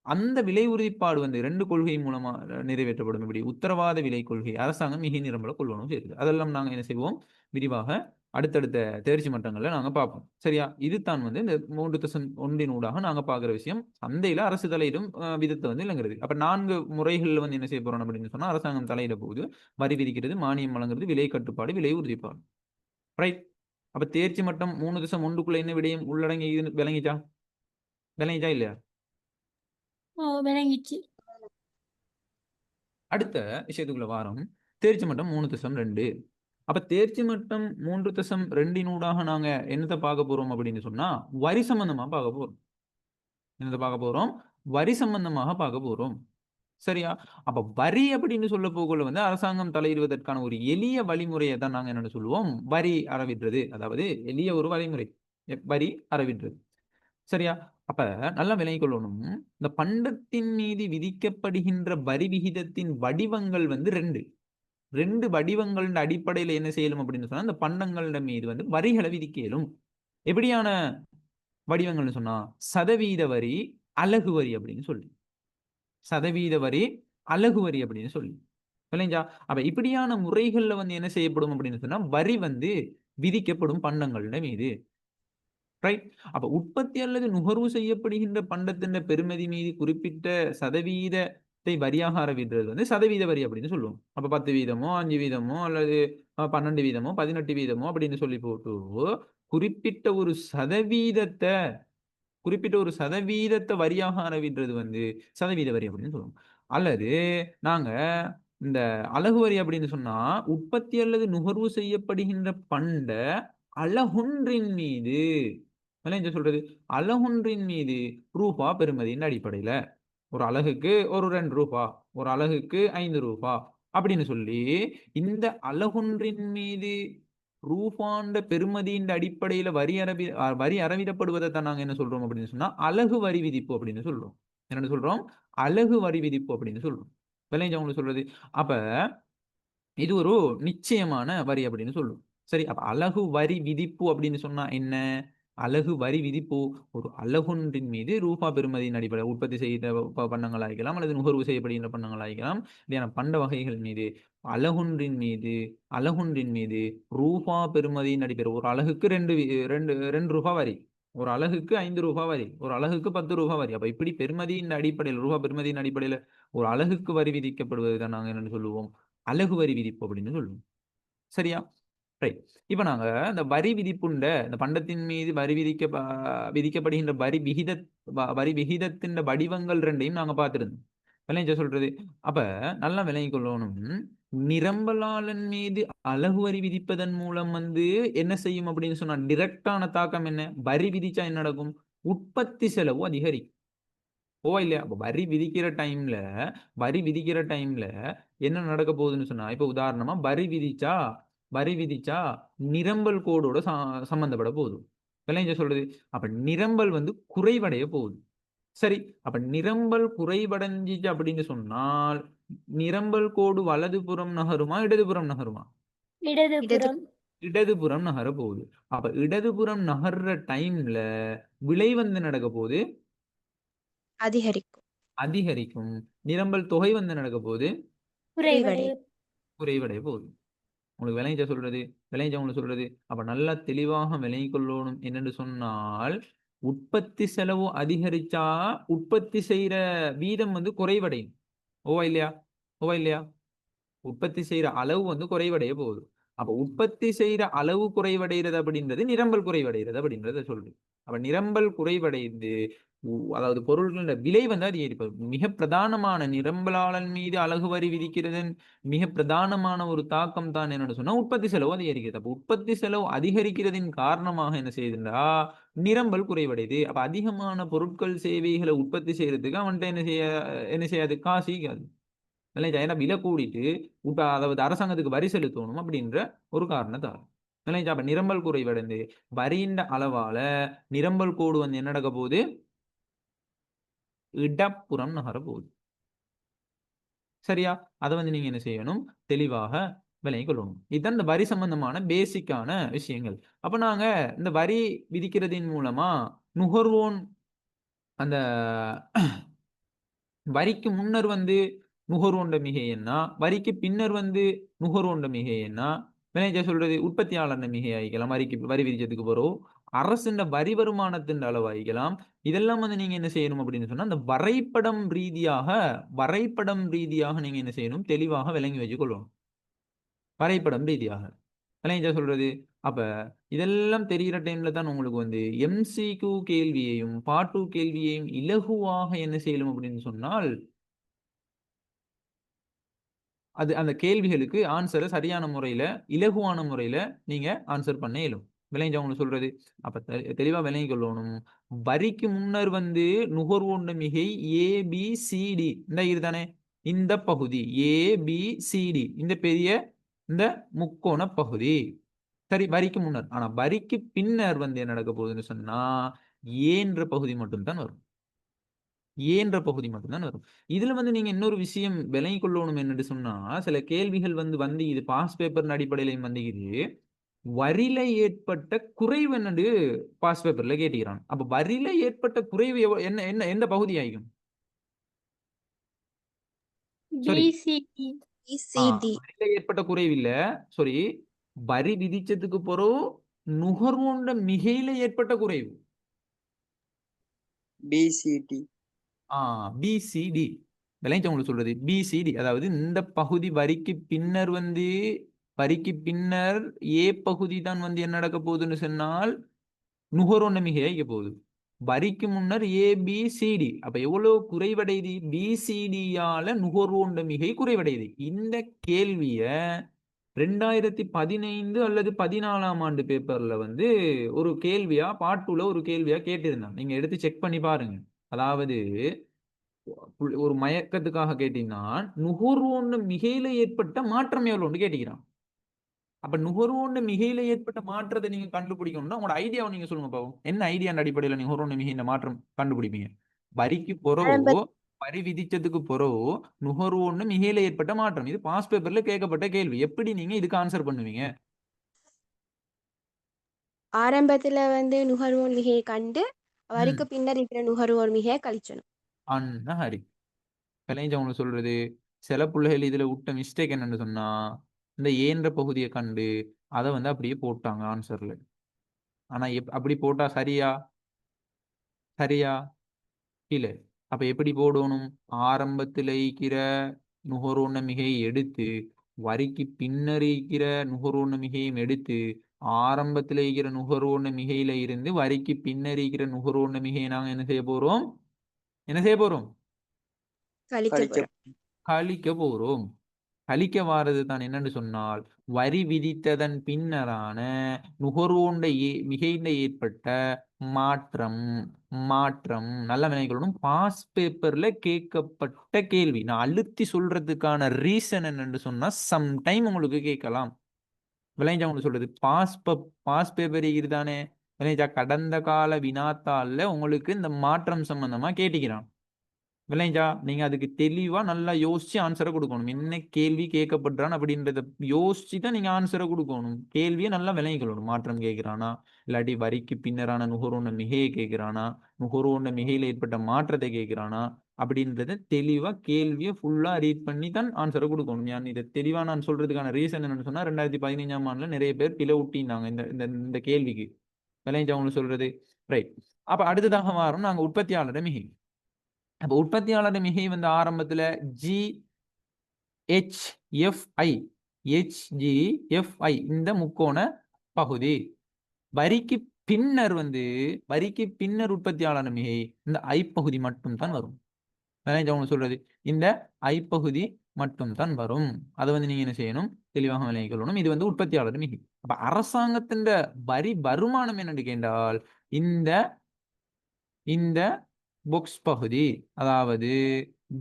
அந்த விலை உறுதிப்பாடு வந்து 2 கொள்கை மூலமா நிறைவேற்றப்படும். எப்படி? உத்தரவாத விலை கொள்கை. அரசாங்கம் மிகை நிரம்பல கொள்வனவு செய்யுது. அதெல்லாம் நாங்க என்ன செய்வோம்? விரிவாக அடுத்தடுத்த தேர்ச்சி மட்டங்கள்ல நாங்க பார்ப்போம். சரியா? இதுதான் வந்து இந்த 3.1 ஊடாக நாங்க பார்க்கிற விஷயம். சந்தையில அரசு தலையிடும் விதத்த வந்து இலங்குறது. அப்ப 4 முறைகள்ல வந்து என்ன செய்ய போறோம் அப்படின்னு சொன்னா, அரசாங்கம் தலையிட போகுது. வரி விதிக்கிறது, மானியம் வழங்குறது, விலை கட்டுப்பாடு, விலை உறுதிப்பாடு. ரைட். அப்ப தேர்ச்சி மட்டம் 3.1க்குள்ள என்ன விடயம் உள்ளடங்கியதுன்னு விளங்கிச்சா? விளங்கிச்சா இல்லையா? ஓ விளங்கிச்சு. அடுத்த விஷயத்துக்குள்ள வாரம். தேர்ச்சி மட்டம் 3.2. அப்ப தேர்ச்சி மட்டம் 3.2 நாங்க என்னத்த பார்க்க போறோம் அப்படின்னு சொன்னா, வரி சம்பந்தமா பார்க்க போறோம். என்னத்த பார்க்க போறோம்? வரி சம்பந்தமாக பார்க்க போறோம். சரியா? அப்ப வரி அப்படின்னு சொல்ல போகல வந்து அரசாங்கம் தலையிடுவதற்கான ஒரு எளிய வழிமுறையை தான் நாங்க என்னன்னு சொல்லுவோம், வரி அறவிடுறது. அதாவது எளிய ஒரு வழிமுறை. வரி அறவிடுறது. சரியா? அப்ப நல்லா விளங்கிக் கொள்ளணும். இந்த பண்டத்தின் மீது விதிக்கப்படுகின்ற வரி விகிதத்தின் வடிவங்கள் வந்து 2. 2 வடிவங்களின் அடிப்படையில என்ன செய்யலும் அப்படின்னு சொன்னா, இந்த பண்டங்கள மீது வந்து வரிகளை விதிக்க இயலும். எப்படியான வடிவங்கள்னு சொன்னா, சதவீத வரி, அலகு வரி அப்படின்னு சொல்லி. சதவீத வரி, அலகு வரி அப்படின்னு சொல்லி. விளங்கிச்சா? அப்ப இப்படியான முறைகள்ல வந்து என்ன செய்யப்படும் அப்படின்னு சொன்னா, வரி வந்து விதிக்கப்படும் பண்டங்கள்ட மீது. ரைட். அப்ப உற்பத்தி அல்லது நுகர்வு செய்யப்படுகின்ற பண்டத்தின் பெறுமதி மீது குறிப்பிட்ட சதவீதத்தை வரியாக அறவிடுறது வந்து சதவீத வரி அப்படின்னு சொல்லுவோம். அப்ப 10 வீதமோ 5 வீதமோ அல்லது 12 வீதமோ 18 வீதமோ அப்படின்னு சொல்லி போட்டு குறிப்பிட்ட ஒரு சதவீதத்தை குறிப்பிட்ட ஒரு சதவீதத்தை வரியாக அறவிடுறது வந்து சதவீத வரி அப்படின்னு சொல்லுவோம். அல்லது நாங்க இந்த அலகு வரி அப்படின்னு சொன்னா உற்பத்தி அல்லது நுகர்வு செய்யப்படுகின்ற பண்ட அலகொன்றின் மீது என்ன சொல்றது? அலகொன்றின் மீது ரூபா பெறுமதியின் அடிப்படையில. ஒரு அலகுக்கு ஒரு ரூ. 2, ஒரு அலகுக்கு ரூ. 5 அப்படின்னு சொல்லி, இந்த அலகொன்றின் மீது ரூபாண்ட பெறுமதியின் அடிப்படையில வரி அறவிடப்படுவதைத்தான் நாங்க என்ன சொல்றோம் அப்படின்னு சொன்னா, அலகு வரி விதிப்பு அப்படின்னு சொல்றோம். என்னன்னு சொல்றோம்? அலகு வரி விதிப்பு அப்படின்னு சொல்றோம். விளங்கிச்சா உங்களுக்கு சொல்றது? அப்ப இது ஒரு நிச்சயமான வரி அப்படின்னு சொல்லும். சரி, அப்ப அலகு வரி விதிப்பு அப்படின்னு சொன்னா என்ன? அலகு வரி விதிப்பு ஒரு அலகொன்றின் மீது ரூபா பெறுமதியின் அடிப்படையில் உற்பத்தி செய்த பண்டங்கள் ஆகிக்கலாம் அல்லது நுகர்வு செய்யப்படுகின்ற பண்டங்கள் ஆகிக்கலாம். இல்லையான பண்ட வகைகள் மீது அலகொன்றின் மீது ரூபா பெறுமதியின் அடிப்படையில் ஒரு அலகுக்கு 2 ரூபா வரி. ஒரு அலகுக்கு ரூ. 5 வரி. ஒரு அலகுக்கு ரூ. 10 வரி. அப்ப இப்படி பெறுமதியின் அடிப்படையில் ரூபா பெறுமதியின் அடிப்படையில ஒரு அலகுக்கு வரி விதிக்கப்படுவதை தான் நாங்க என்னன்னு சொல்லுவோம்? அலகு வரி விதிப்பு அப்படின்னு சொல்லுவோம். சரியா? ரைட். இப்ப நாங்க இந்த வரி விதிப்புண்ட இந்த பண்டத்தின் மீது விதிக்கப்படுகின்ற வரி விகிதத்தின் வடிவங்கள் 2யும் நாங்க பார்த்திருந்தோம். விளங்கிச்சா சொல்றது? அப்ப நல்லா விளங்கிக் கொள்ளணும். நிரம்பலாளன் மீது அலகு வரி விதிப்பதன் மூலம் வந்து என்ன செய்யும் அப்படின்னு சொன்னா, டிரெக்டான தாக்கம் என்ன? வரி விதிச்சா என்ன நடக்கும்? உற்பத்தி செலவு அதிகரிக்கும். இல்லையா? அப்ப வரி விதிக்கிற டைம்ல என்ன நடக்க போகுதுன்னு சொன்னா, இப்ப உதாரணமா வரி விதிச்சா நிரம்பல் கோடோட சம்பந்தப்பட போகுது. விளங்கிச்சா சொல்றது? அப்ப நிரம்பல் வந்து குறைவடைய போகுது. சரி, அப்ப நிரம்பல் குறைவடைஞ்சிச்சு அப்படின்னு சொன்னால், நிரம்பல் கோடு வலதுபுறம் நகருமா? இடதுபுறம் நகருமா? இடது இடதுபுறம். இடதுபுறம் நகர போகுது. அப்ப இடதுபுறம் நகர்ற டைம்ல விலை வந்து நடக்க போகுது அதிகரிக்கும். அதிகரிக்கும். நிரம்பல் தொகை வந்து நடக்க போகுது குறைவடைய. குறைவடைய போகுது. உங்களுக்கு விளங்கிச்சா சொல்றது? விளங்கிச்சா உங்களுக்கு சொல்றது? அப்ப நல்லா தெளிவாக விளங்கிக் கொள்ளணும் என்னன்னு சொன்னால், உற்பத்தி செலவு அதிகரிச்சா, உற்பத்தி செய்யற வீதம் வந்து குறைவடையும். இல்லையா? இல்லையா? உற்பத்தி செய்யற அளவு வந்து குறைவடைய போகுது. அப்ப உற்பத்தி செய்யற அளவு குறைவடைகிறது அப்படின்றது நிரம்பல் குறைவடைகிறது அப்படின்றத சொல்றது. அப்ப நிரம்பல் குறைவடைந்து அதாவது பொருள்களோட விலை வந்து அதிகரிப்பது. மிக பிரதானமான நிரம்பலாளன் மீது அலகு வரி விதிக்கிறதன் மிக பிரதானமான ஒரு தாக்கம் தான் என்னன்னு சொன்னா உற்பத்தி செலவு அதிகரிக்கிறது. அப்ப உற்பத்தி செலவு அதிகரிக்கிறதின் காரணமாக என்ன செய்யுதுன்னா நிரம்பல் குறைவடையுது. அப்ப அதிகமான பொருட்கள் சேவைகளை உற்பத்தி செய்யறதுக்கு அவன்கிட்ட என்ன செய்யாது? காசு ஈக்காது. விலை விலை கூடிட்டு அதாவது அரசாங்கத்துக்கு வரி செலுத்தணும் அப்படின்ற ஒரு காரணத்தால். விளங்கிச்சா? அப்ப நிரம்பல் குறைவடைந்து வரியின் அளவால நிரம்பல் கோடு வந்து என்ன நடக்க போகுது? இடப்புறம் நகர போகுது. சரியா? அத வந்து நீங்க என்ன செய்யணும்? தெளிவாக விளங்கிக் கொள்ளணும். இதுதான் இந்த வரி சம்பந்தமான பேசிக்கான விஷயங்கள். அப்ப நாங்க இந்த வரி விதிக்கிறதின் மூலமா நுகர்வோன் அந்த வரிக்கு முன்னர் வந்து நுகர்வோண்ட மிகை என்ன? வரிக்கு பின்னர் வந்து நுகர்வோண்ட மிகை என்ன? விளைஞ்ச சொல்றது உற்பத்தியாளர்ன மிகை ஆயிக்கலாம். வரி விதிச்சதுக்கு பிறகு அரசின் வரி வருமானத்தின் அளவு ஆயிக்கலாம். இதெல்லாம் வந்து நீங்க என்ன செய்யணும் அப்படின்னு சொன்னா, அந்த வரைபடம் ரீதியாக நீங்க என்ன செய்யணும்? தெளிவாக விளங்கி வச்சுக் கொள்ளணும். வரைபடம் ரீதியாக. விளங்கிச்சா சொல்றது? அப்ப இதெல்லாம் தெரியிற டைம்ல தான் உங்களுக்கு வந்து எம்சிக்யூ கேள்வியையும், பார்ட் 2 கேள்வியையும் இலகுவாக என்ன செய்யலாம் அப்படின்னு சொன்னால், அந்த கேள்விகளுக்கு ஆன்ஸர சரியான முறையில, இலகுவான முறையில நீங்க ஆன்ஸர் பண்ண இயலும். விளங்கிச்சா உங்களுக்கு சொல்றது? அப்ப தெளிவா விளங்கிக் கொள்ளணும். வரிக்கு முன்னர் வந்து நுகர்வோண்ட மிகை ஏபிசிடி இந்த இதுதானே? இந்த பகுதி ஏபிசிடி இந்த பெரிய இந்த முக்கோண பகுதி. சரி, வரிக்கு முன்னர். ஆனா வரிக்கு பின்னர் வந்து என்ன நடக்க போகுதுன்னு சொன்னா, ஏன்ற பகுதி மட்டும் தான் வரும். ஏன்ற பகுதி மட்டும் தான் வரும். இதுல வந்து நீங்க இன்னொரு விஷயம் விளங்கிக் கொள்ளணும் என்னன்னு சொன்னா, சில கேள்விகள் வந்து இது பாஸ் பேப்பர் அடிப்படையிலயும் வந்துக்குது. வரில ஏற்பட்ட குறைவு என்னன்னு பாஸ் பேப்பர்ல கேட்டுக்கிறான். அப்ப வரில ஏற்பட்ட குறைவு என்ன என்ன எந்த பகுதி ஆயிக்கும்? சாரி. BCD. BCD. வரில ஏற்பட்ட குறைவு இல்ல. சாரி. வரி விதிச்சதுக்கு பிறகு நுகர்வோண்ட மிகையில ஏற்பட்ட குறைவு. BCD. பிசிடி. விளங்கிச்சா உங்களுக்கு சொல்றது? பிசிடி. அதாவது இந்த பகுதி வரிக்கு பின்னர் ஏ பகுதி தான் வந்து என்ன நடக்க போகுதுன்னு சொன்னால் நுகர்வோண்ட மிகையா இருக்க போகுது. வரிக்கு முன்னர் ஏபிசிடி. அப்ப எவ்வளவு குறைவடையுது? பிசிடியால நுகர்வோண்ட மிகை குறைவடையுது. இந்த கேள்விய 2015 அல்லது 14ஆம் ஆண்டு பேப்பர்ல வந்து ஒரு கேள்வியா பார்ட் 2ல ஒரு கேள்வியா கேட்டிருந்தாங்க. நீங்க எடுத்து செக் பண்ணி பாருங்க. அதாவது ஒரு மயக்கத்துக்காக கேட்டீங்கன்னா, நுகர்வோண்ட மிகையில ஏற்பட்ட மாற்றம் எவ்வளவுன்னு கேட்டிருக்கிறான். அப்ப நுகர்வோண்ட மிகையில ஏற்பட்ட மாற்றத்தை நீங்க கண்டுபிடிக்கணும்னா, உங்களோட ஐடியாவை நீங்க சொல்லுங்க பாப்போம். என்ன ஐடியான்ற அடிப்படையில நுகர்வோண்ட மிகையில மாற்றம் கண்டுபிடிப்பீங்க? வரிக்கு ஆரம்ப பொறவோ, வரி விதிச்சதுக்கு பொறவோ, நுகர்வோண்ட மிகையில ஏற்பட்ட மாற்றம். இது பாஸ் பேப்பர்ல கேட்கப்பட்ட கேள்வி. எப்படி நீங்க இதுக்கு ஆன்சர் பண்ணுவீங்க? ஆரம்பத்துல வந்து நுகர்வோர் மிகையை கண்டு வரிக்கு ம். பின்னர் இருக்கிற நுகர்வோர் மிகையை கழிச்சணும். அண்ணா ஹரி. விளைஞ்சவங்க சொல்றது, சில புள்ளைகள் இதுல விட்ட மிஸ்டேக் என்னன்னு சொன்னா, இந்த ஏன்ற பகுதியை கண்டு, அத வந்து அப்படியே போட்டாங்க ஆன்சர்ல. ஆனா அப்படி போட்டா சரியா? சரியா? இல்ல. அப்ப எப்படி போடணும்? ஆரம்பத்துல இருக்கிற நுகர்வோண்ண மிகையை எடுத்து, வரிக்கு பின்னர் இருக்கிற நுகர்வோண்ண மிகையும் எடுத்து, ஆரம்பத்துல இருக்கிற நுகர்வோண்ண மிகையில இருந்து வரிக்கு பின்னர் இருக்கிற நுகர்வோண்ண மிகையை நாங்க என்ன செய்ய போறோம்? என்ன செய்ய போறோம்? கழிக்க கழிக்க போறோம். கழிக்க போறோம். கழிக்க வாரது தான் என்னன்னு சொன்னால், வரி விதித்ததன் பின்னரான நுகர்வோண்ட மிகையில ஏற்பட்ட மாற்றம் மாற்றம் நல்லா விளங்கிக்கொள்ளணும். பாஸ் பேப்பர்ல கேட்கப்பட்ட கேள்வி. நான் அழுத்தி சொல்றதுக்கான ரீசன் என்னன்னு சொன்னா, சம்டைம் உங்களுக்கு கேட்கலாம். விளைஞ்சா உங்களுக்கு சொல்றது பாஸ் பேப்பர் இதுதானே விளைஞ்சா கடந்த கால வினாத்தாள்ல உங்களுக்கு இந்த மாற்றம் சம்பந்தமா கேட்டுக்கிறான். விளைஞ்சா நீங்க அதுக்கு தெளிவா நல்லா யோசிச்சு ஆன்சரை கொடுக்கணும். என்ன கேள்வி கேட்கப்படுறான் அப்படின்றத யோசிச்சு தான் நீங்க ஆன்சரை கொடுக்கணும். கேள்வியை நல்லா விளங்கிக்கொள்ளணும். மாற்றம் கேட்கிறானா, இல்லாட்டி வரிக்கு பின்னரான நுகர்வோண்ண மிகையை கேட்கிறானா, நுகர்வோண்ண மிகையில ஏற்பட்ட மாற்றத்தை கேட்கிறானா அப்படின்றத தெளிவா கேள்வியை ஃபுல்லா ரீட் பண்ணி தான் ஆன்சரை கொடுக்கணும். இதை தெளிவா நான் சொல்றதுக்கான ரீசன் என்னன்னு சொன்னா, 2015ஆம் ஆண்டுல நிறைய பேர் பிழை ஊட்டினாங்க இந்த இந்த இந்த கேள்விக்கு. விளைஞ்சா உங்களுக்கு சொல்றது ரைட். அப்ப அடுத்ததாக வாரம் நாங்க உற்பத்தியாளர் மிகை. அப்ப உற்பத்தியாளர் மிகை வந்து ஆரம்பத்துல GHFI HGFI இந்த முக்கோண பகுதி. வரிக்கு பின்னர் உற்பத்தியாளர் மிகை இந்த ஐ பகுதி மட்டும் தான் வரும். அவங்க சொல்றது இந்த ஐ பகுதி மட்டும் தான் வரும். அதை வந்து நீங்க என்ன செய்யணும்? தெளிவாக விளங்கிக் கொள்ளணும். இது வந்து உற்பத்தியாளர் மிகை. அப்ப அரசாங்கத்தின் வரி வருமானம் என்னன்னு கேட்டால் இந்த இந்த பொக்ஸ் பகுதி, அதாவது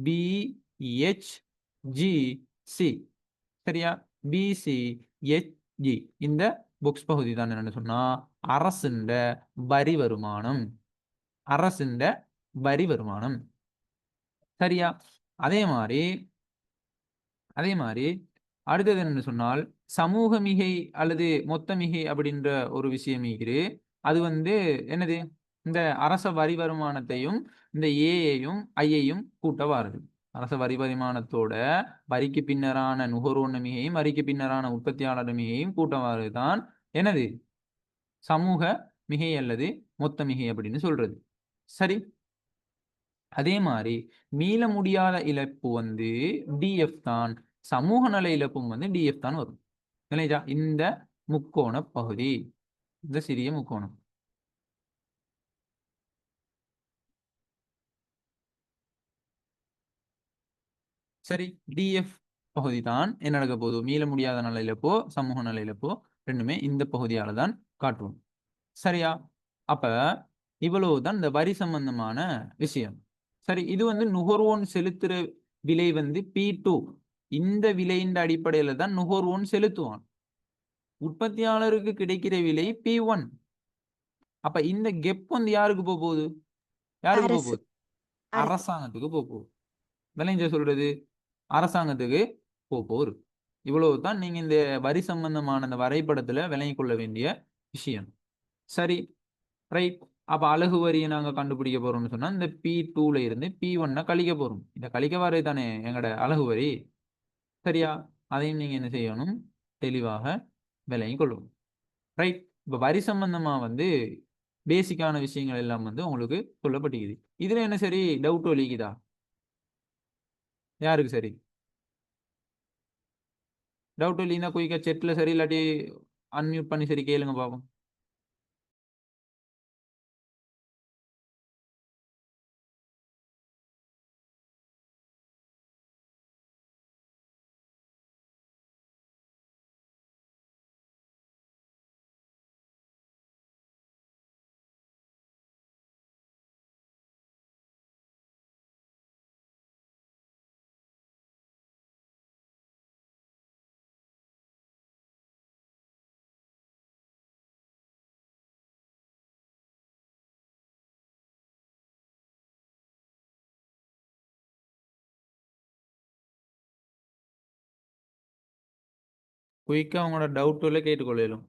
BHGC சரியா? BCHG இந்த பொக்ஸ் பகுதி தான் என்னன்னு சொன்னா அரசுண்ட வரி வருமானம். அரசுண்ட வரி வருமானம். சரியா? அதே மாதிரி அதே மாதிரி அடுத்தது என்னன்னு சொன்னால் சமூக மிகை அல்லது மொத்த மிகை அப்படின்ற ஒரு விஷயம் இருக்குது. அது வந்து என்னது? இந்த அரச வரி வருமானத்தையும் இந்த ஏயையும் ஐயையும் கூட்ட வாருது. அரச வரி வருமானத்தோட வரிக்கு பின்னரான நுகர்வோன் மிகையும் வரிக்கு பின்னரான உற்பத்தியாளர் மிகையும் கூட்ட வாருதான் என்னது? சமூக மிகை அல்லது மொத்த மிகை அப்படின்னு சொல்றது. சரி, அதே மாதிரி மீள முடியாத இழப்பு வந்து டிஎஃப் தான். சமூக நல இழப்பும் வந்து டிஎஃப் தான் வரும். இல்லையா? இந்த முக்கோண பகுதி, இந்த சிறிய முக்கோணம். சரி, டிஎஃப் பகுதி தான் என்ன நடக்க போகுது? மீள முடியாத நல இழப்போ சமூக நல இழப்போ ரெண்டுமே இந்த பகுதியால தான் காட்டுவோம். சரியா? அப்ப இவ்வளவுதான் இந்த வரி சம்பந்தமான விஷயம். சரி, இது வந்து நுகர்வோன் செலுத்துற விலை வந்து P2. இந்த விலையின் அடிப்படையில தான் நுகர்வோன் செலுத்துவான். உற்பத்தியாளருக்கு கிடைக்கிற விலை P1. அப்ப இந்த கெப் வந்து யாருக்கு போக போகுது? யாருக்கு போக அரசு போகுது? அரசு அரசாங்கத்துக்கு போக போகுது. விளைஞ்ச சொல்றது அரசாங்கத்துக்கு போக போகுது. இவ்வளவு தான் நீங்க இந்த வரி சம்பந்தமான இந்த வரைபடத்துல விளங்கிக் கொள்ள வேண்டிய விஷயம். சரி, ரைட். அப்ப அலகு வரியை நாங்க கண்டுபிடிக்க போறோம்னு சொன்னா இந்த P2ல இருந்து P1 கழிக்க போறோம். இந்த கழிக்க வரை தானே எங்கட அலகு வரி. சரியா? அதையும் நீங்க என்ன செய்யணும்? தெளிவாக விளங்கிக் கொள்ளணும். ரைட். இப்ப வரி சம்பந்தமா வந்து பேசிக்கான விஷயங்கள் எல்லாம் வந்து உங்களுக்கு சொல்லப்பட்டிருக்குது. இதுல என்ன சரி டவுட் ஒலிக்குதா? யாருக்கு சரி? டவுட் இல்லைன்னா குயிக்கா செட்ல சரி இல்லாட்டி அன்மியூட் பண்ணி சரி கேளுங்க பாப்போம். குயிக்கா உங்களோட டவுட் கேட்டுக்கொள்ளலும்.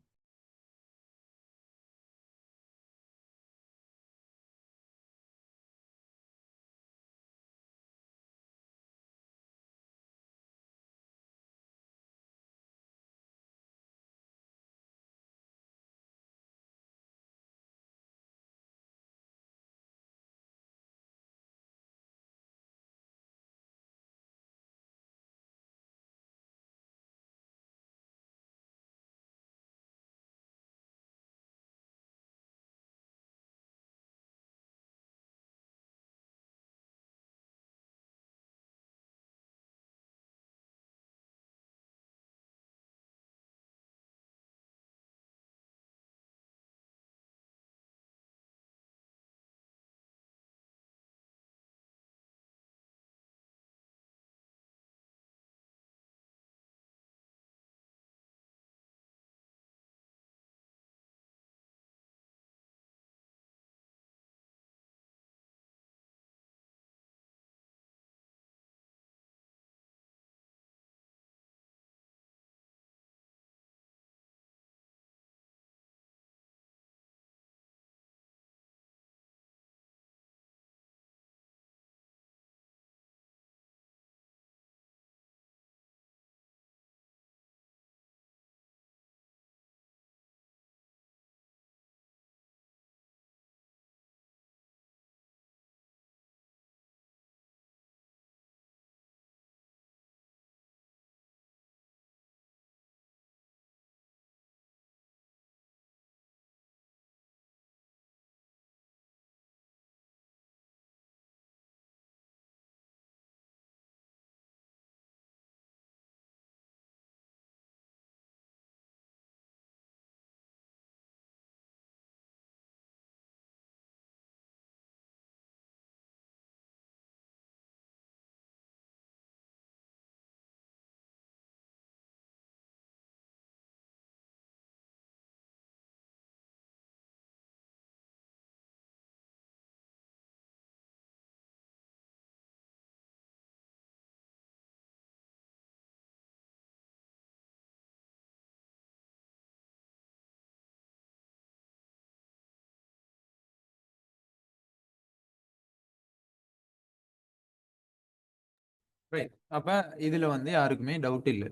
ரைட். அப்ப இதுல வந்து யாருக்குமே டவுட் இல்ல.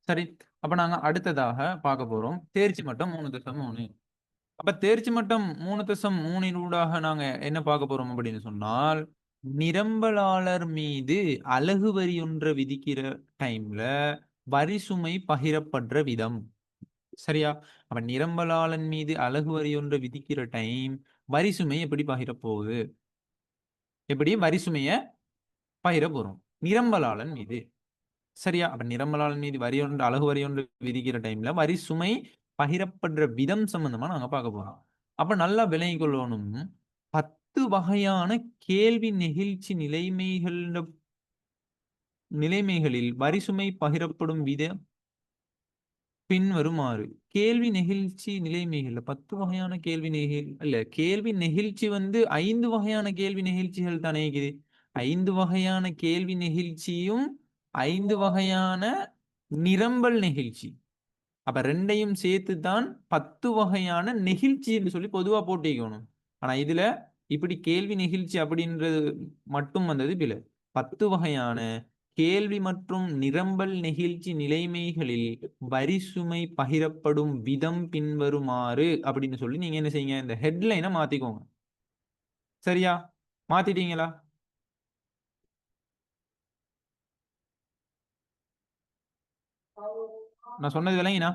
சரி. அப்ப நாங்க அடுத்ததாக பார்க்க போறோம். தேர்ச்சி மட்டம் 3.3. அப்ப தேர்ச்சி மட்டம் 3.3 ஊடாக நாங்க என்ன பார்க்க போறோம் அப்படின்னு சொன்னால், நிரம்பலாளர் மீது அலகு வரி ஒன்ற விதிக்கிற டைம்ல வரி சுமை பகிரப்படுற விதம். சரியா? அப்ப நிரம்பலாளன் மீது அலகு வரி ஒன்ற விதிக்கிற டைம் வரி சுமை எப்படி பகிரப் போகுது? எப்படி வரி சுமைய பகிர போறோம்? நிரம்பலாளன் மீது. சரியா? அப்ப நிரம்பலாளன் மீது வரி ஒன்று அலகு வரி ஒன்று விதிக்கிற டைம்ல வரி சுமை பகிரப்படுற விதம் சம்பந்தமா நாங்க பார்க்க போறோம். அப்ப நல்லா விளங்கிக் கொள்ளணும். 10 வகையான கேள்வி நெகிழ்ச்சி நிலைமைகளில் வரி சுமை பகிரப்படும் விதம் பின்வருமாறு. கேள்வி நெகிழ்ச்சி நிலைமைகள்ல 10 வகையான கேள்வி நெகிழ்ச்சி வந்து 5 வகையான கேள்வி நெகிழ்ச்சிகள் தானே இருக்குது. 5 வகையான கேள்வி நெகிழ்ச்சியும் 5 வகையான நிரம்பல் நெகிழ்ச்சி. அப்ப 2யும் சேர்த்து தான் 10 வகையான நெகிழ்ச்சி என்று சொல்லி பொதுவா போட்டிக்கணும். ஆனா இதுல இப்படி கேள்வி நெகிழ்ச்சி அப்படின்றது மட்டும் வந்தது பில. 10 வகையான கேள்வி மற்றும் நிரம்பல் நெகிழ்ச்சி நிலைமைகளில் வரி சுமை பகிரப்படும் விதம் பின்வருமாறு அப்படின்னு சொல்லி நீங்க என்ன செய்யுங்க, இந்த ஹெட்லைனை மாத்திக்கோங்க. சரியா? மாத்திட்டீங்களா? நான் சொன்னது விளங்கினா?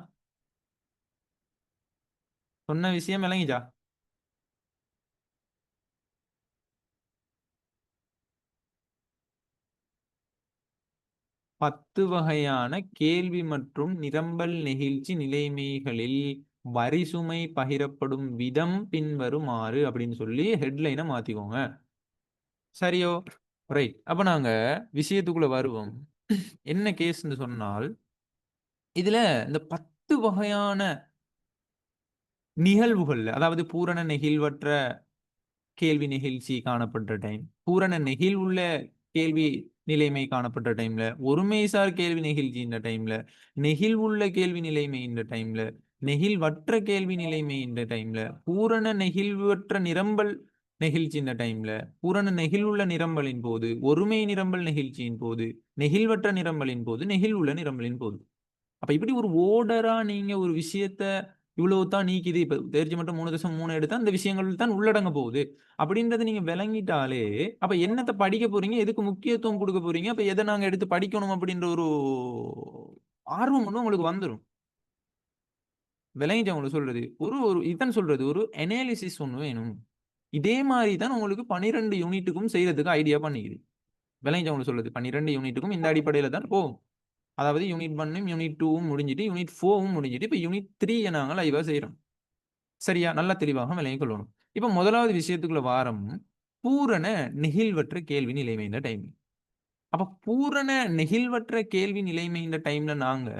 சொன்ன விஷயம் விளங்கிச்சா? பத்து வகையான கேள்வி மற்றும் நிரம்பல் நெகிழ்ச்சி நிலைமைகளில் வரி சுமை பகிரப்படும் விதம் பின்வருமாறு அப்படின்னு சொல்லி ஹெட்லைனை மாத்திக்கோங்க. சரியோ? ரைட். அப்ப நாங்க விஷயத்துக்குள்ள வருவோம். என்ன கேஸ்ன்னு சொன்னால், இதுல இந்த 10 வகையான நிகழ்வுகள்ல, அதாவது பூரண நெகிழ்வற்ற கேள்வி நெகிழ்ச்சி காணப்பட்ட டைம், பூரண நெகிழ்வுள்ள கேள்வி நிலைமை காணப்பட்ட டைம்ல, ஒருமைசார் கேள்வி நெகிழ்ச்சி இந்த டைம்ல, நெகிழ்வுள்ள கேள்வி நிலைமை இந்த டைம்ல, நெகிழ்வற்ற கேள்வி நிலைமை இந்த டைம்ல, பூரண நெகிழ்வற்ற நிரம்பல் நெகிழ்ச்சி இந்த டைம்ல, பூரண நெகிழ்வுள்ள நிரம்பலின் போது, ஒருமை நிரம்பல் நெகிழ்ச்சியின் போது, நெகிழ்வற்ற நிரம்பலின் போது, நெகிழ்வுள்ள நிரம்பலின் போது. அப்ப இப்படி ஒரு ஓர்டரா நீங்க ஒரு விஷயத்த இவ்வளவு தான் நீக்குது. இப்ப தேர்ச்சி மட்டும் 3.3 எடுத்தா இந்த விஷயங்கள் தான் உள்ளடங்க போகுது. அப்படின்றத நீங்க விளங்கிட்டாலே, அப்ப என்னத்த படிக்க போறீங்க? எதுக்கு முக்கியத்துவம் குடுக்க போறீங்க? அப்ப எத நாங்க எடுத்து படிக்கணும் அப்படின்ற ஒரு ஆர்வம் வந்து உங்களுக்கு வந்துரும். விளங்கிச்சா உங்களுக்கு சொல்றது? ஒரு ஒரு இதான் சொல்றது. ஒரு அனாலிசிஸ் ஒண்ணு வேணும். இதே மாரி தான் உங்களுக்கு 12 யூனிட்டுக்கும் செய்றதுக்கு ஐடியா பண்ணிக்குது. விளங்கிச்சா உங்களுக்கு சொல்றது? 12 யூனிட்டுக்கும் இந்த அடிப்படையில தான் போகும். அதாவது யூனிட் 1ம், யூனிட் 2ம் முடிஞ்சிட்டு, யூனிட் 4ம் முடிஞ்சிட்டு, இப்ப யூனிட் 3ய நாங்க லைவா செய்றோம். சரியா? நல்லா தெளிவாக விளங்கிக் கொள்ளணும். இப்ப முதலாவது விஷயத்துக்குள்ள வாரம், பூரண நெகிழ்வற்ற கேள்வி நிலைமைந்த டைம். அப்ப பூரண நெகிழ்வற்ற கேள்வி நிலைமைந்த டைம்ல நாங்க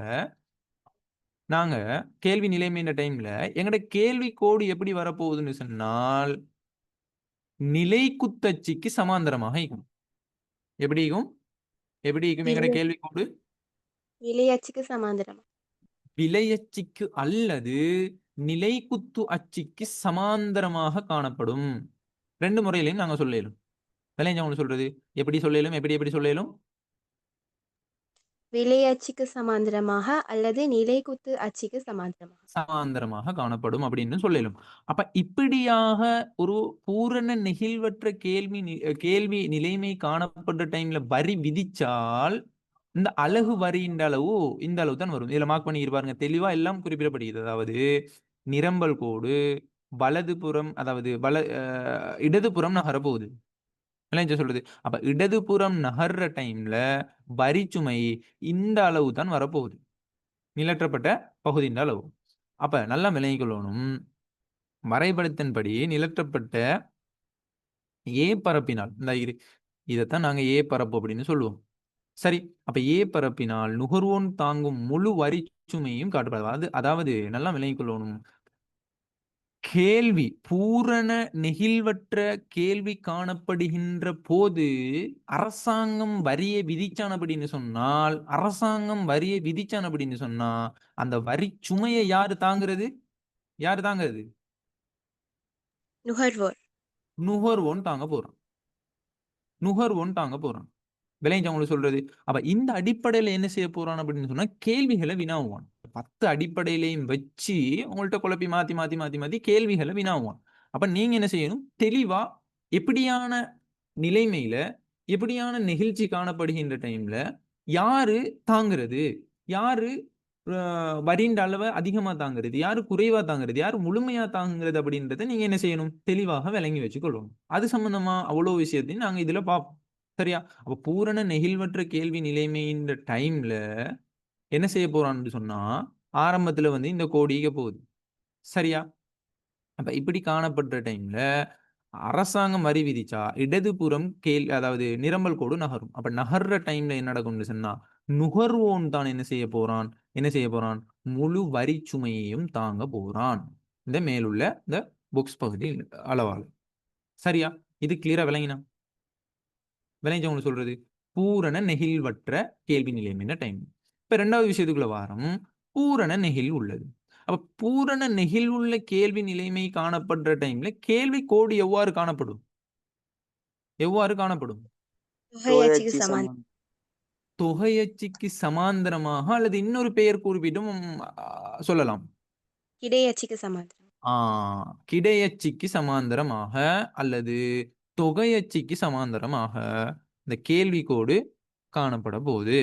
நாங்க கேள்வி நிலைமைந்த டைம்ல எங்கட கேள்வி கோடு எப்படி வரப்போகுதுன்னு சொன்னால், நிலைக்குத்தச்சுக்கு சமாந்தரமாக இருக்கும். எப்படி இருக்கும்? எப்படி இருக்கும் எங்கட விலை கேள்வி கோடு? விலையச்சுக்கு சமாந்தரமா. விலையச்சுக்கு அல்லது நிலைக்குத்து அச்சுக்கு சமாந்தரமாக காணப்படும். 2 முறையிலயும் நாங்க சொல்லியலும். விளங்கிச்சா உங்களுக்கு சொல்றது? எப்படி சொல்லியலும்? எப்படி சொல்லியலும்? விலையச்சுக்கு சமாந்தரமாக அல்லது நிலைக்குத்து அச்சுக்கு சமாந்தரமாக. சமாந்தரமாக காணப்படும் அப்படின்னு சொல்லியலும். அப்ப இப்படியாக ஒரு பூரண நெகிழ்வற்ற கேள்வி நிலைமை காணப்பட்ட டைம்ல வரி விதிச்சால், இந்த அலகு வரின்ற அளவு இந்த அளவு தான் வரும். இதுல மார்க் பண்ணி பாருங்க. தெளிவா எல்லாம் குறிப்பிடப்படுகிறது. அதாவது நிரம்பல் கோடு வலதுபுறம், அதாவது இடதுபுறம் நகரப்போகுது. விளங்கிச்சா சொல்றது? அப்ப இடதுபுறம் நகர்ற டைம்ல வரிச்சுமை இந்த அளவு தான் வரப்போகுது. நிலற்றப்பட்ட பகுதியின் அளவு. அப்ப நல்லா விளங்கிக் கொள்ளணும். வரைபடத்தின்படி நிலற்றப்பட்ட ஏ பரப்பினால் இதத்தான் நாங்க ஏ பரப்பு அப்படின்னு சொல்லுவோம். சரி. அப்ப ஏ பரப்பினால் நுகர்வோன் தாங்கும் முழு வரிச்சுமையும் காட்டப்படாது. அதாவது நல்லா விளங்கிக் கொள்ளணும். பூரண நெகிழ்வற்ற கேள்வி காணப்படுகின்ற போது அரசாங்கம் வரியை விதிச்சான் அப்படின்னு சொன்னா அந்த வரி சுமையை யாரு தாங்குறது? நுகர்வோர். நுகர்வோன் தாங்க போறான். விளைஞ்சு உங்களுக்கு சொல்றது. அப்ப இந்த அடிப்படையில என்ன செய்ய போறான் அப்படின்னு சொன்னா கேள்விகளை வினாவுவான். 10 அடிப்படையிலையும் வச்சு உங்கள்ட்ட குழப்பி மாத்தி மாத்தி மாத்தி மாத்தி கேள்விகளை வினாவுவான். அப்ப நீங்க என்ன செய்யணும், தெளிவா எப்படியான நிலைமையில எப்படியான நெகிழ்ச்சி காணப்படுகின்ற டைம்ல யாரு தாங்குறது, யாரு வரின்ற அளவை அதிகமா தாங்குறது, யாரு குறைவா தாங்குறது, யாரு முழுமையா தாங்குறது அப்படின்றத நீங்க என்ன செய்யணும், தெளிவாக விளங்கி வச்சுக்கொள்ளணும். அது சம்பந்தமா அவ்வளவு விஷயத்தையும் நாங்க இதுல பார்ப்போம். சரியா? அப்ப பூரண நெகிழ்வற்ற கேள்வி நிலைமைன்ற டைம்ல என்ன செய்ய போறான்னு சொன்னா, ஆரம்பத்துல வந்து இந்த கோடு ஈக போகுது. சரியா? அப்ப இப்படி காணப்படுற டைம்ல அரசாங்கம் வரி விதிச்சா இடதுபுறம் அதாவது நிரம்பல் கோடு நகரும். அப்ப நகர்ற டைம்ல என்ன நடக்கும்னு சொன்னா, நுகர்வோன் தான் என்ன செய்ய போறான், முழு வரி சுமையையும் தாங்க போறான். இந்த மேலுள்ள இந்த புக்ஸ் பகுதி அளவால. சரியா? இது கிளியரா விளங்கினா? விளங்கிச்சா உங்களுக்கு சொல்றது? பூரண நெகிழ்வற்ற கேள்வி நிலைமைன டைம். இப்ப 2வது விஷயத்துக்குள்ள வாரம். பூரண நெகிழ்வு உள்ளது. அப்ப பூரண நெகிழ்வுள்ள கேள்வி நிலைமை காணப்படுற டைம்ல கேள்வி கோடு எவ்வாறு காணப்படும்? எவ்வாறு காணப்படும்? தொகையச்சிக்கு சமாந்தரம். தொகையச்சிக்கு சமாந்தரமாக அல்லது இன்னொரு பெயர் குறிப்பிட்டும் சொல்லலாம். கிடையச்சிக்கு சமாந்தரம். கிடையச்சிக்கு சமாந்தரமாக அல்லது தொகையச்சிக்கு சமாந்தரமாக இந்த கேள்வி கோடு காணப்பட போகுது.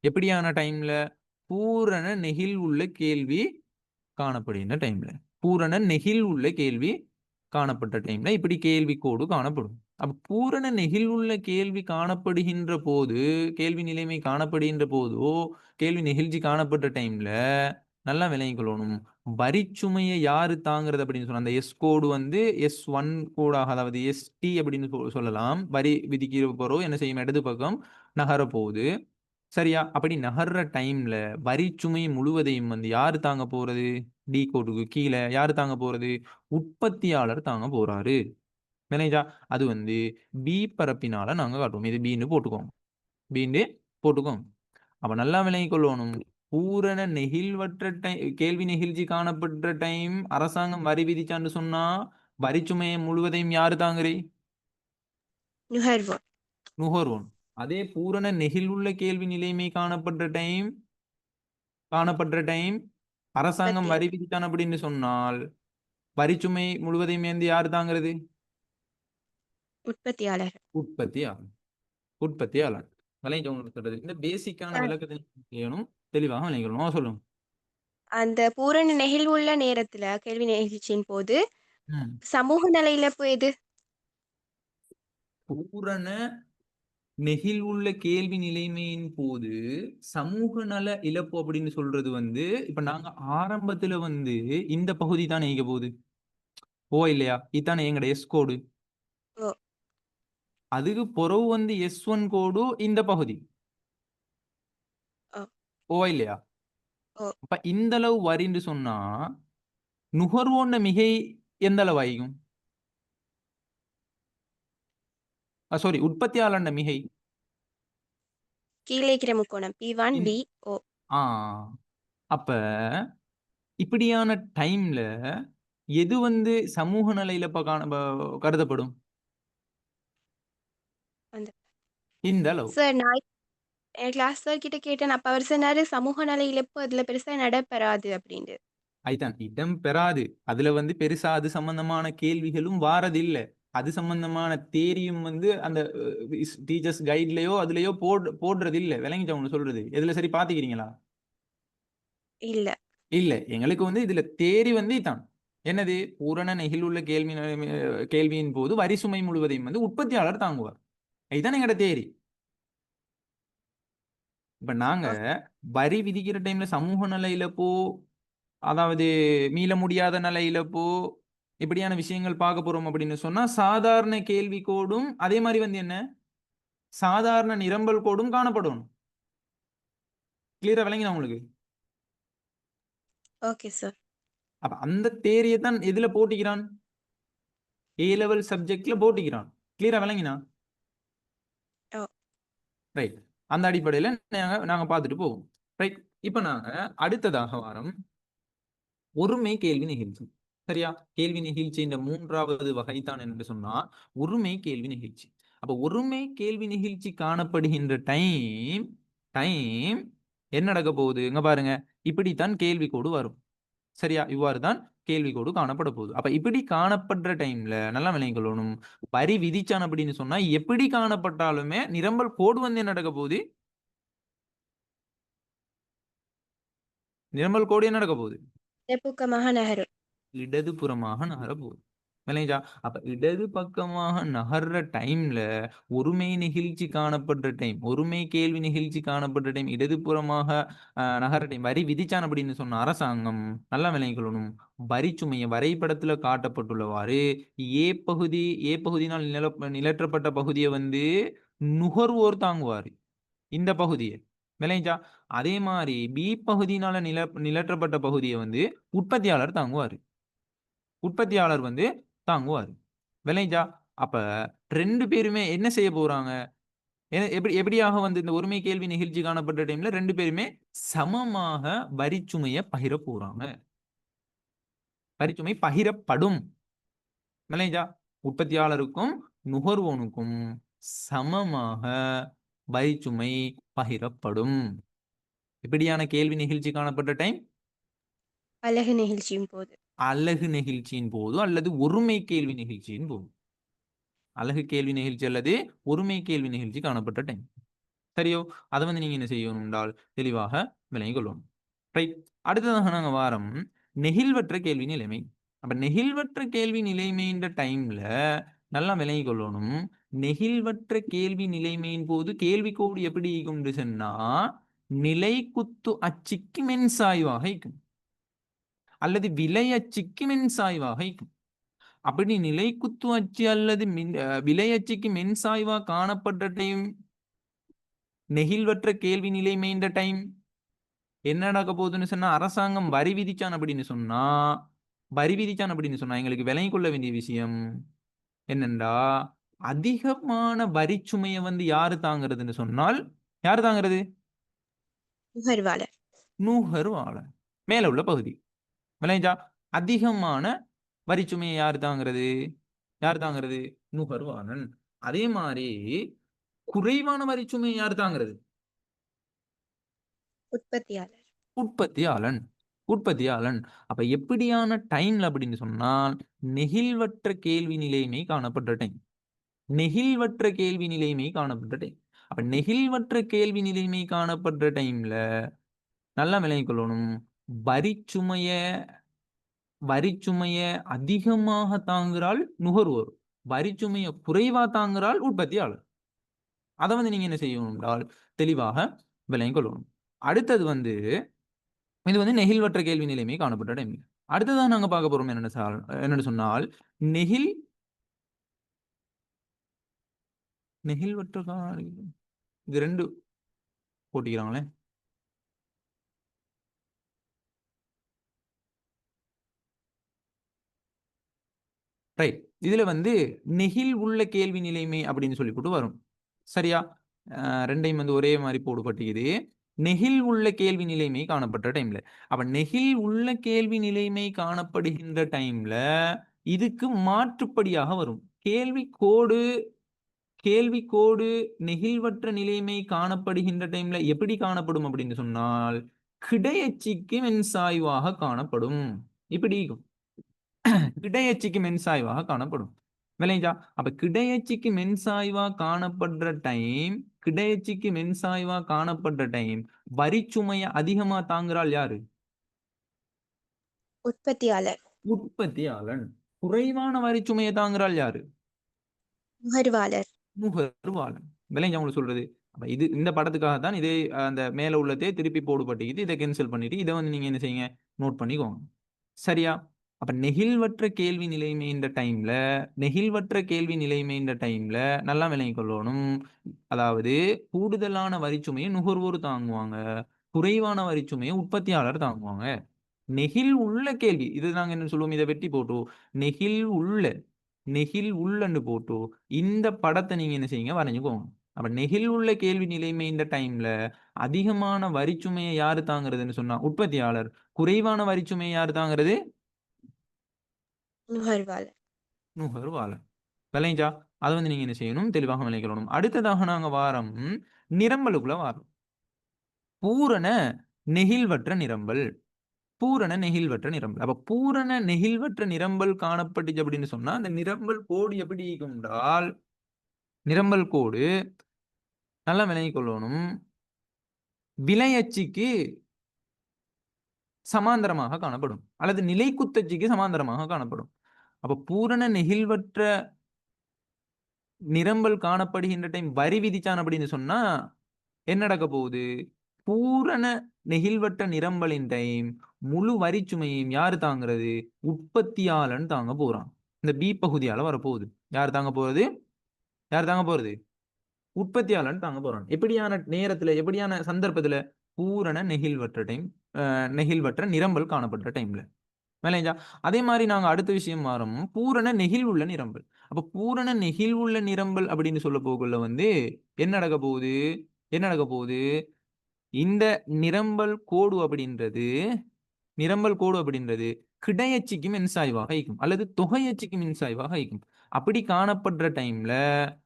எப்படியான டைம்ல? பூரண நெகிழ்வுள்ள கேள்வி காணப்படுகின்ற டைம்ல. பூரண நெகிழ்வுள்ள கேள்வி காணப்பட்ட டைம்ல இப்படி கேள்வி கோடு காணப்படும். அப்ப பூரண நெகிழ்வுள்ள கேள்வி காணப்படுகின்ற போது, கேள்வி நிலைமை காணப்படுகின்ற போதோ, கேள்வி நெகிழ்ச்சி காணப்பட்ட டைம்ல நல்லா விளங்கிக் கொள்ளணும். வரிச்சுமையை யாரு தாங்குறது அப்படின்னு சொன்னா, அந்த எஸ் கோடு வந்து S1 கோடாக, அதாவது ST அப்படின்னு சொல்லலாம். வரி விதிக்கிற போறோம் என்ன செய்யும், இடது பக்கம் நகர போகுது. சரியா? அப்படி நகர்ற டைம்ல வரிச்சுமை முழுவதையும் வந்து யாரு தாங்க போறது? டி கோட்டுக்கு கீழ யாரு தாங்க போறது? உற்பத்தியாளர் தாங்க போறாரு. விளங்கிச்சா? அது வந்து பி பரப்பினால நாங்க காட்டுவோம். இது பின்னு போட்டுக்கோங்க. பின்னு போட்டுக்கோங்க. அப்ப நல்லா விளங்கிக் கொள்ளணும். பூரண நெகிழ்வற்ற கேள்வி நெகிழ்ச்சி காணப்பட்ட டைம் அரசாங்கம் வரி விதிச்சான்னு சொன்னா வரிச்சுமையை முழுவதையும் யாரு தாங்குறே? நுகர்வோர். நுகர்வோன். அதே பூரண நெகிழ்வுள்ள கேள்வி நிலைமை காணப்படுற டைம் அரசாங்கம் வரி விதித்தான் அப்படின்னு சொன்னால் வரிச்சுமை முழுவதையும் ஏந்தி யாரு தாங்கிறது? உற்பத்தியாளர். உற்பத்தியாளர். விளங்கிச்சா உங்களுக்கு சொல்றது? இந்த பேசிக்கான விளக்கத்தை செய்யணும், தெளிவாக விளங்கிக்கணும். சொல்லுங்க. அந்த பூரண நெகிழ்வுள்ள நேரத்துல கேள்வி நிகழ்ச்சியின் போது ம். சமூக நல-இழப்பு எது? பூரண நெகிழ்வுள்ள கேள்வி நிலைமையின் போது சமூக நல இழப்பு அப்படின்னு சொல்றது வந்து, இப்ப நாங்க ஆரம்பத்துல வந்து இந்த பகுதி தானே இயங்க போகுது. ஓ இல்லையா? இதானே எங்கட எஸ் கோடு. ஓ. அதுக்கு பொறவு வந்து S1 கோடு இந்த பகுதி. ஓ. ஓ இல்லையா? ஓ. அப்ப இந்த அளவு வரின்னு சொன்னா நுகர்வோண்ட மிகை எந்த அளவு ஆயிக்கும்? சாரி, உற்பத்தியாளர்ன மிகை கீழே இருக்கிற முக்கோணம் P1 இன்- B O. ஆ அப்ப இப்படியான டைம்ல எது வந்து சமூக நல இழப்ப கருதப்படும்? அந்த இந்த அளவு. சார் நான் என் கிளாஸ் சார் கிட்ட கேட்டேன். அப்ப அவர் சொன்னாரு சமூக நல இழப்பு அதுல பெருசா நடைபெறாது அப்படின்னு. அதுதான் இடம் பெறாது. அதுல வந்து பெருசா அது சம்பந்தமான கேள்விகளும் வாரதில்ல. அது சம்பந்தமான தேரியும் வந்து அந்த டீச்சர்ஸ் கைட்லயோ அதுலயோ போடுறது இல்ல. விளங்கிச்சா உங்களுக்கு சொல்றது? எதுல சரி பாத்துக்கிறீங்களா? இல்ல. இல்ல. எங்களுக்கு வந்து இதுல தேரி வந்து இதான். என்னது? பூரண நெகிழ்வுள்ள கேள்வியின் போது வரி சுமை முழுவதையும் வந்து உற்பத்தியாளர் தாங்குவார். இதுதான் எங்கட தேரி. இப்ப நாங்க வரி விதிக்கிற டைம்ல சமூக நல இழப்போ, அதாவது மீள முடியாத நல இழப்போ, இப்படியான விஷயங்கள் பார்க்க போறோம் அப்படின்னு சொன்னா சாதாரண கேள்வி கோடும் அதே மாதிரி வந்து என்ன, சாதாரண நிரம்பல் கோடும் காணப்படும். கிளியரா விளங்கினா உங்களுக்கு? Okay sir. அப்ப அந்த தேரியை தான் எதுல போட்டிக்கிறான்? ஏ லெவல் சப்ஜெக்ட்ல போட்டிக்கிறான். கிளியரா விளங்கினா? ஓ. ரைட். அந்த அடிப்படையில நாங்க பார்த்துட்டு போவோம். ரைட். இப்ப நாங்க அடுத்ததாக வாரம் ஒருமை கேள்வி நிகழ்ச்சி. சரியா? கேள்வி நிகழ்ச்சியின் 3வது வகை தான் என்று சொன்னா ஒருமை கேள்வி நிகழ்ச்சி. அப்ப ஒருமை கேள்வி நிகழ்ச்சி காணப்படுகின்ற டைம் டைம் என்ன நடக்க போகுது? இங்க பாருங்க, இப்படித்தான் கேள்வி கோடு வரும். சரியா? இவ்வாறு தான் கேள்வி கோடு காணப்பட போகுது. அப்ப இப்படி காணப்படுற டைம்ல நல்லா விளங்கிக் கொள்ளணும். வரி விதிச்சான் அப்படின்னு சொன்னா எப்படி காணப்பட்டாலுமே நிரம்பல் கோடு வந்து என்ன நடக்க போகுது? நிரம்பல் கோடு என்ன நடக்க போகுது? இடப்பக்கமாக நகரும். இடதுபுறமாக நகர போகுது. விளங்கிச்சா? அப்ப இடது பக்கமாக நகர்ற டைம்ல ஒருமை நிகழ்ச்சி காணப்படுற டைம், ஒருமை கேள்வி நிகழ்ச்சி காணப்படுற டைம் இடதுபுறமாக நகர டைம் வரி விதிச்சான் அப்படின்னு சொன்ன அரசாங்கம் நல்லா விளங்கிக் கொள்ளணும். வரி சுமையை வரைபடத்துல காட்டப்பட்டுள்ளவாறு ஏ பகுதியினால் நிலற்றப்பட்ட பகுதியை வந்து நுகர்வோர் தாங்குவாரு இந்த பகுதியை. விளங்கிச்சா? அதே மாதிரி பி பகுதியினால நிலற்றப்பட்ட பகுதியை வந்து உற்பத்தியாளர் தாங்குவாரு. உற்பத்தியாளர் வந்து தாங்குவாரு. விளங்கிச்சா? அப்ப 2 பேருமே என்ன செய்ய போறாங்க? எப்படியாக வந்து இந்த ஒருமை கேள்வி நிகழ்ச்சி காணப்பட்ட டைம்ல 2 பேருமே சமமாக வரிச்சுமையை பகிர போறாங்க. வரிச்சுமை பகிரப்படும். விளங்கிச்சா? உற்பத்தியாளருக்கும் நுகர்வோனுக்கும் சமமாக வரிச்சுமை பகிரப்படும். எப்படியான கேள்வி நிகழ்ச்சி காணப்பட்ட டைம்? அழகு நிகழ்ச்சியின் போது. அலகு நிகழ்ச்சியின் போது அல்லது ஒருமை கேள்வி நிகழ்ச்சியின் போது. அலகு கேள்வி நிகழ்ச்சி அல்லது ஒருமை கேள்வி நிகழ்ச்சி காணப்பட்ட டைம். சரியோ? அதை வந்து நீங்க என்ன செய்யணும் என்றால் தெளிவாக விளங்கிக் கொள்ளணும். ரைட். அடுத்ததாக நாங்க வாரம் நெகிழ்வற்ற கேள்வி நிலைமை. அப்ப நெகிழ்வற்ற கேள்வி நிலைமைன்ற டைம்ல நல்லா விளங்கிக் கொள்ளணும். நெகிழ்வற்ற கேள்வி நிலைமையின் போது கேள்வி கோடு எப்படி இருக்கும் சொன்னா நிலை குத்து அச்சுக்கு மென்சாய்வாக இருக்கும் அல்லது விலை அச்சுக்கு மென்சாய்வாக இருக்கும். அப்படி நிலை குத்து அச்சு அல்லது விலை அச்சுக்கு மென்சாய்வா காணப்பட்ட டைம் நெகிழ்வற்ற கேள்வி நிலைமைன்ற டைம் என்ன நடக்க போகுதுன்னு சொன்னா அரசாங்கம் வரி விதிச்சான் அப்படின்னு சொன்னா எங்களுக்கு விளங்கிக் கொள்ள வேண்டிய விஷயம் என்னண்டா அதிகமான வரிச்சுமையை வந்து யாரு தாங்கிறதுன்னு சொன்னால் யாரு தாங்கிறது? நுகர்வாளர். நுகர்வாளர். மேல உள்ள பகுதி. விளங்கிச்சா? அதிகமான வரிச்சுமையை யாரு தாங்கிறது? நுகர்வாளன். அதே மாதிரி குறைவான வரிச்சுமையை யாரு தாங்கிறது? உற்பத்தியாளர். உற்பத்தியாளன். அப்ப எப்படியான டைம்ல அப்படின்னு சொன்னால் நெகிழ்வற்ற கேள்வி நிலைமை காணப்பட்ட டைம். நெகிழ்வற்ற கேள்வி நிலைமை காணப்பட்ட டைம். அப்ப நெகிழ்வற்ற கேள்வி நிலைமை காணப்பட்ட டைம்ல நல்லா விளங்கிக் கொள்ளணும். வரிச்சுமைய அதிகமாக தாங்குறாள் நுகர்வோர், வரிச்சுமைய குறைவா தாங்குறாள் உற்பத்தியாளர். அதை வந்து நீங்க என்ன செய்யணும் என்றால் தெளிவாக விளங்கிக் கொள்ளணும். அடுத்தது வந்து இது வந்து நெகிழ்வற்ற கேள்வி நிலைமை காணப்பட்ட டைம். அடுத்ததான் நாங்க பார்க்க போறோம் என்னன்னு சொன்னால் நெகிழ்வற்ற இது 2 போட்டிக்கிறாங்களே. ரைட். இதுல வந்து நெகிழ் உள்ள கேள்வி நிலைமை அப்படின்னு சொல்லி போட்டு வரும். சரியா? 2யும் வந்து ஒரே மாதிரி போடுபட்டுக்குது. நெகிழ் உள்ள கேள்வி நிலைமை காணப்பட்ட டைம்ல. அப்ப நெகிழ் உள்ள கேள்வி நிலைமை காணப்படுகின்ற டைம்ல இதுக்கு மாற்றுப்படியாக வரும். கேள்வி கோடு நெகிழ்வற்ற நிலைமை காணப்படுகின்ற டைம்ல எப்படி காணப்படும் அப்படின்னு சொன்னால் கிடையச்சிக்கு மென்சாய்வாக காணப்படும். இப்படி கிடையச்சிக்கு மென்சாய்வாக காணப்படும். விளைஞ்சா? அப்ப கிடையச்சிக்கு மென்சாய்வா காணப்படுற டைம் வரிச்சுமைய அதிகமா தாங்குறாள் யாரு? உற்பத்தியாளன். குறைவான வரிச்சுமையை தாங்குறாள் யாரு? நுகர்வாளர். விளைஞ்சா உங்களுக்கு சொல்றது. அப்ப இது இந்த படத்துக்காக தான் இதே அந்த மேல உள்ளதே திருப்பி போடுபட்டுக்கிட்டு இதை கேன்சல் பண்ணிட்டு இதை வந்து நீங்க என்ன செய்யுங்க நோட் பண்ணிக்கோங்க. சரியா? அப்ப நெகிழ்வற்ற கேள்வி நிலைமைன்ற டைம்ல நல்லா விளங்கிக் கொள்ளணும். அதாவது கூடுதலான வரிச்சுமையை நுகர்வோர் தாங்குவாங்க, குறைவான வரிச்சுமையை உற்பத்தியாளர் தாங்குவாங்க. நெகிழ் உள்ள கேள்வி இது நாங்க என்ன சொல்லுவோம், இதை வெட்டி போட்டு நெகிழ் உள்ளன்னு போட்டு இந்த படத்தை நீங்க என்ன செய்யுங்க வரைஞ்சுக்கோங்க. அப்ப நெகிழ் உள்ள கேள்வி நிலைமை இந்த டைம்ல அதிகமான வரிச்சுமையை யாரு தாங்கிறதுன்னு சொன்னா உற்பத்தியாளர், குறைவான வரிச்சுமையை யாரு தாங்கிறது? நுகர்வாளர். விளைஞ்சா அதை வந்து நீங்க என்ன செய்யணும், தெளிவாக விளைக்கணும். அடுத்ததாக நாங்க வாரம் நிரம்பலுக்குள்ள வாரம். பூரண நெகிழ்வற்ற நிரம்பல். பூரண நெகிழ்வற்ற நிரம்பல். அப்ப பூரண நெகிழ்வற்ற நிரம்பல் காணப்பட்டுச்சு அப்படின்னு சொன்னா அந்த நிரம்பல் கோடு எப்படி இருக்கும் என்றால், நிரம்பல் கோடு நல்லா விளங்கிக் கொள்ளணும், விலையச்சுக்கு சமாந்தரமாக காணப்படும் அல்லது நிலைக்குத்தச்சுக்கு சமாந்தரமாக காணப்படும். அப்ப பூரண நெகிழ்வற்ற நிரம்பல் காணப்படுகின்ற டைம் வரி விதிச்சான் அப்படின்னு சொன்னா என்ன நடக்க போகுது, பூரண நெகிழ்வற்ற நிரம்பலின் டைம் முழு வரிச்சுமையும் யாரு தாங்கிறது, உற்பத்தியாளன் தாங்க போறான். இந்த பி பகுதியால வரப்போகுது. யார் தாங்க போறது, யார் தாங்க போறது, உற்பத்தியாளன் தாங்க போறான். எப்படியான நேரத்துல, எப்படியான சந்தர்ப்பத்துல, பூரண நெகிழ்வற்ற டைம், நெகிழ்வற்ற நிரம்பல் காணப்பட்ட டைம்ல. விளைஞ்சா அதே மாதிரி நாங்க அடுத்த விஷயம் மாறும், பூரண நெகிழ்வுள்ள நிரம்பல். அப்ப பூரண நெகிழ்வுள்ள நிரம்பல் அப்படின்னு சொல்ல போகல வந்து என்ன நடக்க போகுது, என்ன நடக்க போகுது, இந்த நிரம்பல் கோடு அப்படின்றது, நிரம்பல் கோடு அப்படின்றது கிடையச்சிக்கு மின்சாய்வாக இருக்கும் அல்லது தொகையச்சிக்கு மின்சாய்வாக இருக்கும். அப்படி காணப்படுற டைம்ல,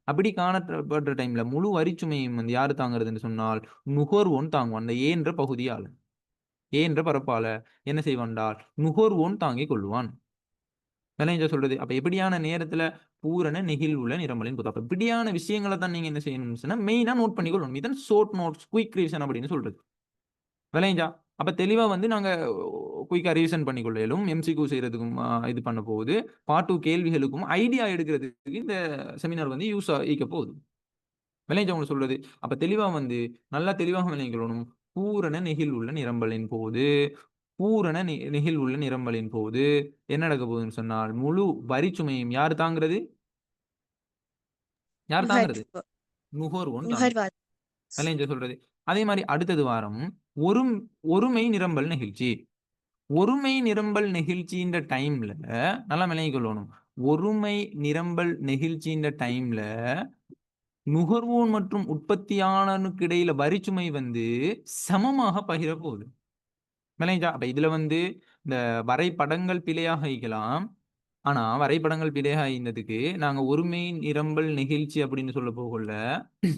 அப்படி காணப்படுற டைம்ல முழு வரிச்சுமையும் வந்து யாரு தாங்கிறதுன்னு சொன்னால் நுகர்வோன் தாங்குவான். அந்த ஏன்ற பகுதியால், ஏன்ற பரப்பால என்ன செய்வான்டால் நுகர்வோன் தாங்கிக் கொள்வான். விளைஞ்சா சொல்றது. அப்ப எப்படியான நேரத்துல பூரண நெகிழ்வுள்ள நிரம்பலின் பொது. அப்ப இப்படியான விஷயங்களை தான் நீங்க என்ன செய்யணும்னு சொன்னா மெயினா நோட் பண்ணிக்கொள்ளணும். இதன் ஷார்ட் நோட்ஸ், குயிக் ரிவிஷன் அப்படின்னு சொல்றது. விளைஞ்சா அப்ப தெளிவா வந்து நாங்க குயிக்கா ரிவிஷன் பண்ணிக்கொள்ளும். எம்சிக்யூ செய்யறதுக்கும் இது பண்ண போகுது. பார்ட் 2 கேள்விகளுக்கும் ஐடியா எடுக்கிறதுக்கு இந்த செமினார் வந்து யூஸ் ஆகிக்க போகுது. விளைஞ்சா உங்களுக்கு சொல்றது. அப்ப தெளிவா வந்து நல்லா தெளிவாக விளங்கிக்கொள்ளணும். பூரண நெகிழ்வுள்ள நிரம்பலின் போது, பூரண நெகிழ்வுள்ள நிரம்பலின் போது என்ன நடக்க போகுதுன்னு சொன்னால் முழு வரிச்சுமையும் யார் தாங்கிறது, யார் தாங்கிறது, நுகர்வு நுகர்வோன் தாங்க. நுகர்வார். விளைஞ்ச சொல்றது. அதே மாதிரி அடுத்தது வாரம் ஒருமை நிரம்பல் நிகழ்ச்சி. ஒருமை நிரம்பல் நெகிழ்ச்சின்ற டைம்ல நல்லா விளங்கிக் கொள்ளணும். ஒருமை நிரம்பல் நெகிழ்ச்சின்ற டைம்ல நுகர்வோன் மற்றும் உற்பத்தியாளனுக்கு இடையில வரிச்சுமை வந்து சமமாக பகிர போகுது. விளங்கிச்சா? அப்ப இதுல வந்து இந்த வரைபடங்கள் பிழையாக இருக்கலாம். ஆனா வரைபடங்கள் பிழையாக இருந்ததுக்கு நாங்க ஒருமை நிரம்பல் நெகிழ்ச்சி அப்படின்னு சொல்ல போகல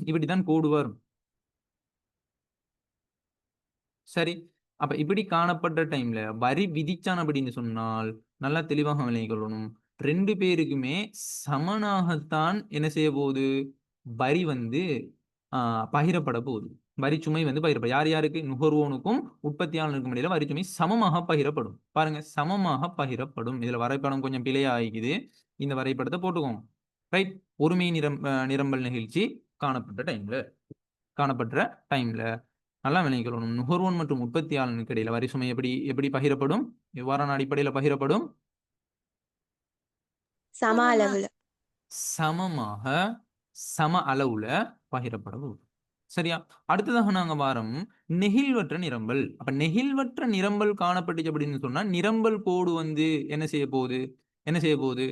இப்படித்தான் கோடு வரும். சரி, அப்ப இப்படி காணப்பட்ட டைம்ல வரி விதிச்சான் அப்படின்னு சொன்னால் நல்லா தெளிவாக விளங்கிக் கொள்ளணும். 2 பேருக்குமே சமனாகத்தான் என்ன செய்ய போகுது, வரி வந்து பகிரப்பட போகுது. வரி சுமை வந்து பகிரப்படும். யார் யாருக்கு, நுகர்வோனுக்கும் உற்பத்தியாளனுக்கும் இடையில வரி சுமை சமமாக பகிரப்படும். பாருங்க, சமமாக பகிரப்படும். இதுல வரைபடம் கொஞ்சம் பிழையா ஆகிக்குது. இந்த வரைபடத்தை போட்டுக்கோங்க. ரைட். ஒருமை நிரம்பல் நிகழ்ச்சி காணப்பட்ட டைம்ல நல்லா விளங்கிக்கொள்ளணும். நுகர்வோன் மற்றும் உற்பத்தியாளனுக்கு இடையில வரி சுமை எப்படி எப்படி பகிரப்படும், எவ்வாறான அடிப்படையில பகிரப்படும், சம அளவுல. சமமாக, சம அளவுல பகிரப்படும். சரியா? அடுத்ததாக நாங்க வாரம் நெகிழ்வற்ற நிரம்பல். அப்ப நெகிழ்வற்ற நிரம்பல் காணப்பட்டுச்சு அப்படின்னு சொன்னா நிரம்பல் கோடு வந்து என்ன செய்ய போகுது, என்ன செய்ய போகுது,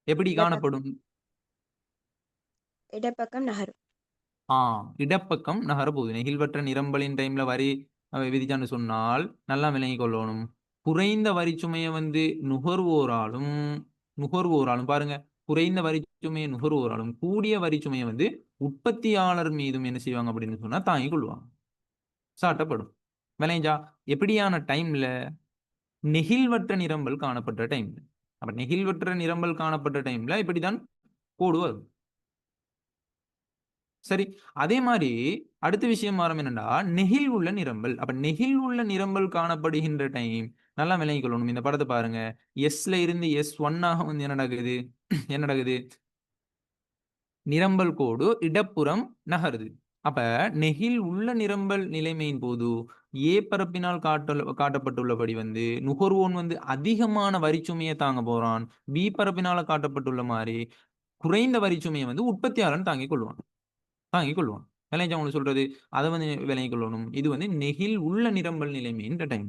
எப்படி காணப்படும், இடப்பக்கம் நகரும். இடப்பக்கம் நகரப்போகுது. நெகிழ்வற்ற நிரம்பலின் டைம்ல வரி விதிச்சான்னு சொன்னால் நல்லா விளங்கிக் கொள்ளணும். குறைந்த வரிச்சுமையை வந்து நுகர்வோராலும் பாருங்க, குறைந்த வரிச்சுமையை நுகர்வோராலும் கூடிய வரிச்சுமையை வந்து உற்பத்தியாளர் மீதும் என்ன செய்வாங்க அப்படின்னு சொன்னா தாங்கிக் கொள்வாங்க, சாட்டப்படும். விளைஞ்சா எப்படியான டைம்ல, நெகிழ்வற்ற நிரம்பல் காணப்பட்ட டைம்ல. அப்ப நெகிழ்வற்ற நிரம்பல் காணப்பட்ட டைம்ல இப்படித்தான் கோடு வரும். சரி, அதே மாதிரி அடுத்த விஷயம் மாறும் என்னன்னா நெகிழ்வுள்ள நிரம்பல். அப்ப நெகிழ்வுள்ள நிரம்பல் காணப்படுகின்ற டைம் நல்லா விளங்கிக் கொள்ளணும். இந்த படத்தை பாருங்க. எஸ்ல இருந்து S1 ஆக வந்து என்ன நடக்குது, என்ன நடக்குது, நிரம்பல் கோடு இடப்புறம் நகருது. அப்ப நெகிழ் உள்ள நிரம்பல் நிலைமையின் போது ஏ பரப்பினால் காட்டப்பட்டுள்ளபடி வந்து நுகர்வோன் வந்து அதிகமான வரிச்சுமையை தாங்க போறான். பி பரப்பினால காட்டப்பட்டுள்ள மாதிரி குறைந்த வரிச்சுமையை வந்து உற்பத்தியாளன் தாங்கிக் கொள்வான். விளைஞ்சா உங்களுக்கு சொல்றது. அதை வந்து விளங்கிக் கொள்ளணும். இது வந்து நெகிழ் உள்ள நிரம்பல் நிலைமைன்ற டைம்.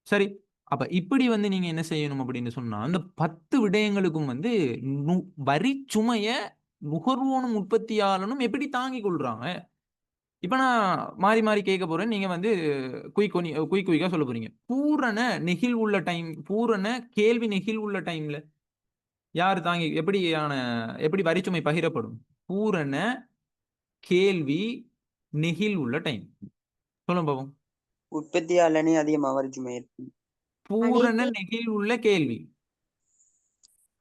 சரி, அப்ப இப்படி வந்து நீங்க என்ன செய்யணும் அப்படின்னு சொன்னா அந்த 10 விடயங்களுக்கும் வந்து வரிச்சுமைய நுகர்வோனும் உற்பத்தியாளனும் எப்படி தாங்கிக் கொள்றாங்க. இப்ப நான் மாறி மாறி கேட்க போறேன். நீங்க வந்து குயிக்கா சொல்ல போறீங்க. பூரண நெகிழ் உள்ள டைம், பூரண கேள்வி நெகிழ் உள்ள டைம்ல யார் தாங்கி எப்படி வரிச்சுமை பகிரப்படும்? பூரண கேள்வி நெகிழ் உள்ள டைம். சொல்லுங்க பாப்போம். உற்பத்தியாளனே அதிகமா வரிச்சுமை இருக்கும். பூரண அனைத்து நெகிழ் உள்ள கேள்வி.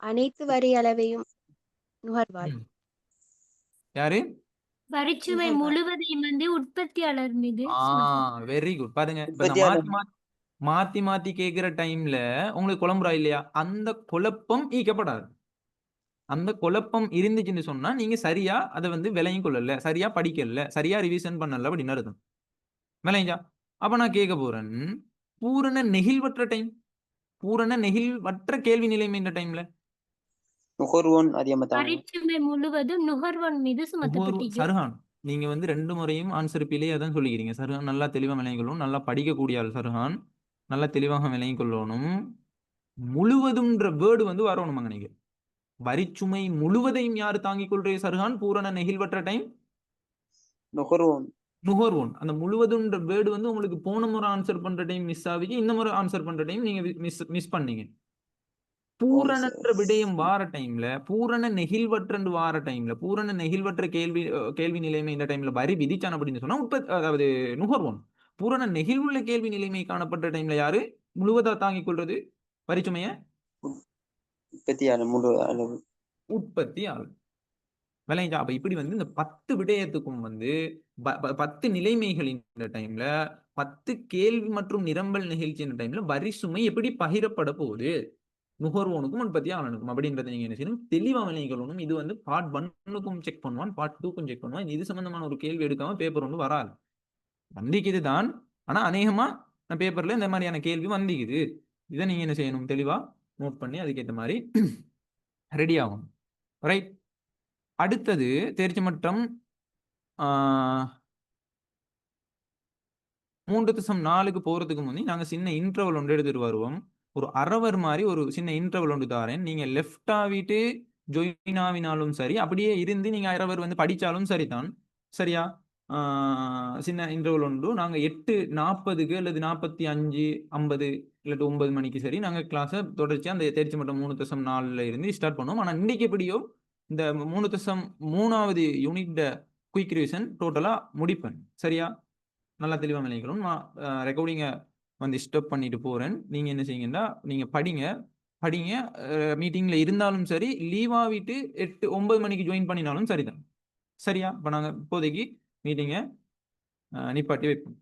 அனைத்து வரி அளவையும் நுகர்வாள். யாரு? வரிச்சுமை நுகர்வாள். முழுவதையும் வந்து உற்பத்தியாளர் மீது சுமத்தும். Very good. பாருங்க, இப்ப இந்த உற்பத்தியாளர் மாத்தி மாத்தி கேட்கிற டைம்ல உங்களுக்கு குழம்புறா இல்லையா? அந்த குழப்பம் ஈக்கப்படாது. அந்த குழப்பம் இருந்துச்சுன்னு சொன்னா நீங்க சரியா அதை வந்து விலையும் கொள்ளல, சரியா படிக்கல, சரியா ரிவிஷன் பண்ணல அப்படின்னு அர்த்தம். விளைஞ்சா அப்ப நான் கேட்க போறேன், பூரண நெகிழ்வற்ற டைம், பூரண நெகிழ்வற்ற கேள்வி நிலைமை இந்த டைம்ல நுகர்வோன் அதிகமா தாங்க. வரிச்சுமை முழுவதும் நுகர்வோன் மீது சுமத்தப்பட்டிருக்கு. சருகான். நீங்க வந்து 2 முறையும் ஆன்சர் பிள்ளையே அதான் சொல்லிக்கிறீங்க. சருகான் நல்லா தெளிவா விளங்கிக் கொள்ளணும், நல்லா படிக்கக்கூடிய ஆள் சருகான், நல்லா தெளிவாக விளங்கிக் கொள்ளணும். முழுவதும்ன்ற வேர்டு வந்து வரணும் நீங்க. வரிச்சுமை முழுவதையும் யாரு தாங்கிக் கொள்றே சருகான்? பூரண நெகிழ்வற்ற டைம் நுகர்வோன். நுகர்வோன். அந்த முழுவதும்ன்ற வேர்டு வந்து உங்களுக்கு போன முறை ஆன்சர் பண்ற டைம் மிஸ் ஆகிச்சு, இந்த முறை ஆன்சர் பண்ற டைம் நீங்க மிஸ் பண்ணீங்க. பூரணன்ற விடயம் வார டைம்ல, பூரண நெகிழ்வற்ற வார டைம்ல, பூரண நெகிழ்வற்ற கேள்வி நிலைமை இந்த டைம்ல வரி விதிச்சான் அப்படின்னு சொன்னா அதாவது நுகர்வோன். பூரண நெகிழ்வுள்ள கேள்வி நிலைமை காணப்பட்ட டைம்ல யாரு முழுவதா தாங்கிக் கொள்றது வரிச்சுமைய? உற்பத்தியாளர் முழு அளவு. உற்பத்தியாளர். விளைஞ்சா? அப்ப இப்படி வந்து இந்த 10 விடயத்துக்கும் வந்து 10 நிலைமைகளின் டைம்ல 10 கேள்வி மற்றும் நிரம்பல் நிகழ்ச்சியின் டைம்ல வரிசுமை எப்படி பகிரப்பட போகுது நுகர்வோனுக்கும் உற்பத்தியாளனுக்கும் அப்படின்றத நீங்க என்ன செய்யணும், தெளிவா விளங்கிக் கொள்ளணும். இது வந்து பார்ட் 1க்கும் செக் பண்ணுவான், பார்ட் 2க்கும் செக் பண்ணுவான். இது சம்பந்தமான ஒரு கேள்வி எடுக்காம பேப்பர் ஒன்று வராது. வந்திக்குது தான், ஆனா அநேகமா பேப்பர்ல இந்த மாதிரியான கேள்வி வந்திக்குது. இதை நீங்க என்ன செய்யணும், தெளிவா நோட் பண்ணி அதுக்கேற்ற மாதிரி ரெடி ஆகும். ரைட். அடுத்தது தேர்ச்சி மட்டம் 3.4க்கு போறதுக்கு முன்னே நாங்க சின்ன இன்டர்வல் ஒன்று எடுத்துட்டு வருவோம். ஒரு அரவர் மாதிரி ஒரு சின்ன இன்டர்வல் ஒன்று தாரேன். நீங்க லெஃப்ட் ஆவிட்டு ஜாயின் ஆவினாலும் சரி, அப்படியே இருந்து நீங்க அரவர் வந்து படிச்சாலும் சரிதான். சரியா? சின்ன இன்டர்வல் உண்டு. நாங்க 8:40க்கு அல்லது 45, 50 இல்லாட்டி 9 மணிக்கு சரி நாங்க கிளாஸை தொடர்ச்சியா அந்த தேர்ச்சி மட்டம் 3.4ல இருந்து ஸ்டார்ட் பண்ணுவோம். ஆனா இன்னைக்கு எப்படியோ இந்த 3.3வது யூனிட் குயிக் ரிவிஷன் டோட்டலா முடிப்பேன். சரியா? நல்லா தெளிவாக நினைக்கணும். நான் ரெக்கார்டிங்கை வந்து ஸ்டாப் பண்ணிட்டு போறேன். நீங்க என்ன செய்யுங்கன்னா, நீங்க படிங்க. மீட்டிங்ல இருந்தாலும் சரி, லீவ் ஆகிட்டு 8-9 மணிக்கு ஜாயின் பண்ணினாலும் சரிதான். சரியா? இப்போ நாங்கள் இப்போதைக்கு மீட்டிங்கை நிப்பாட்டி வைப்போம்,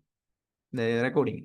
இந்த ரெக்கார்டிங்.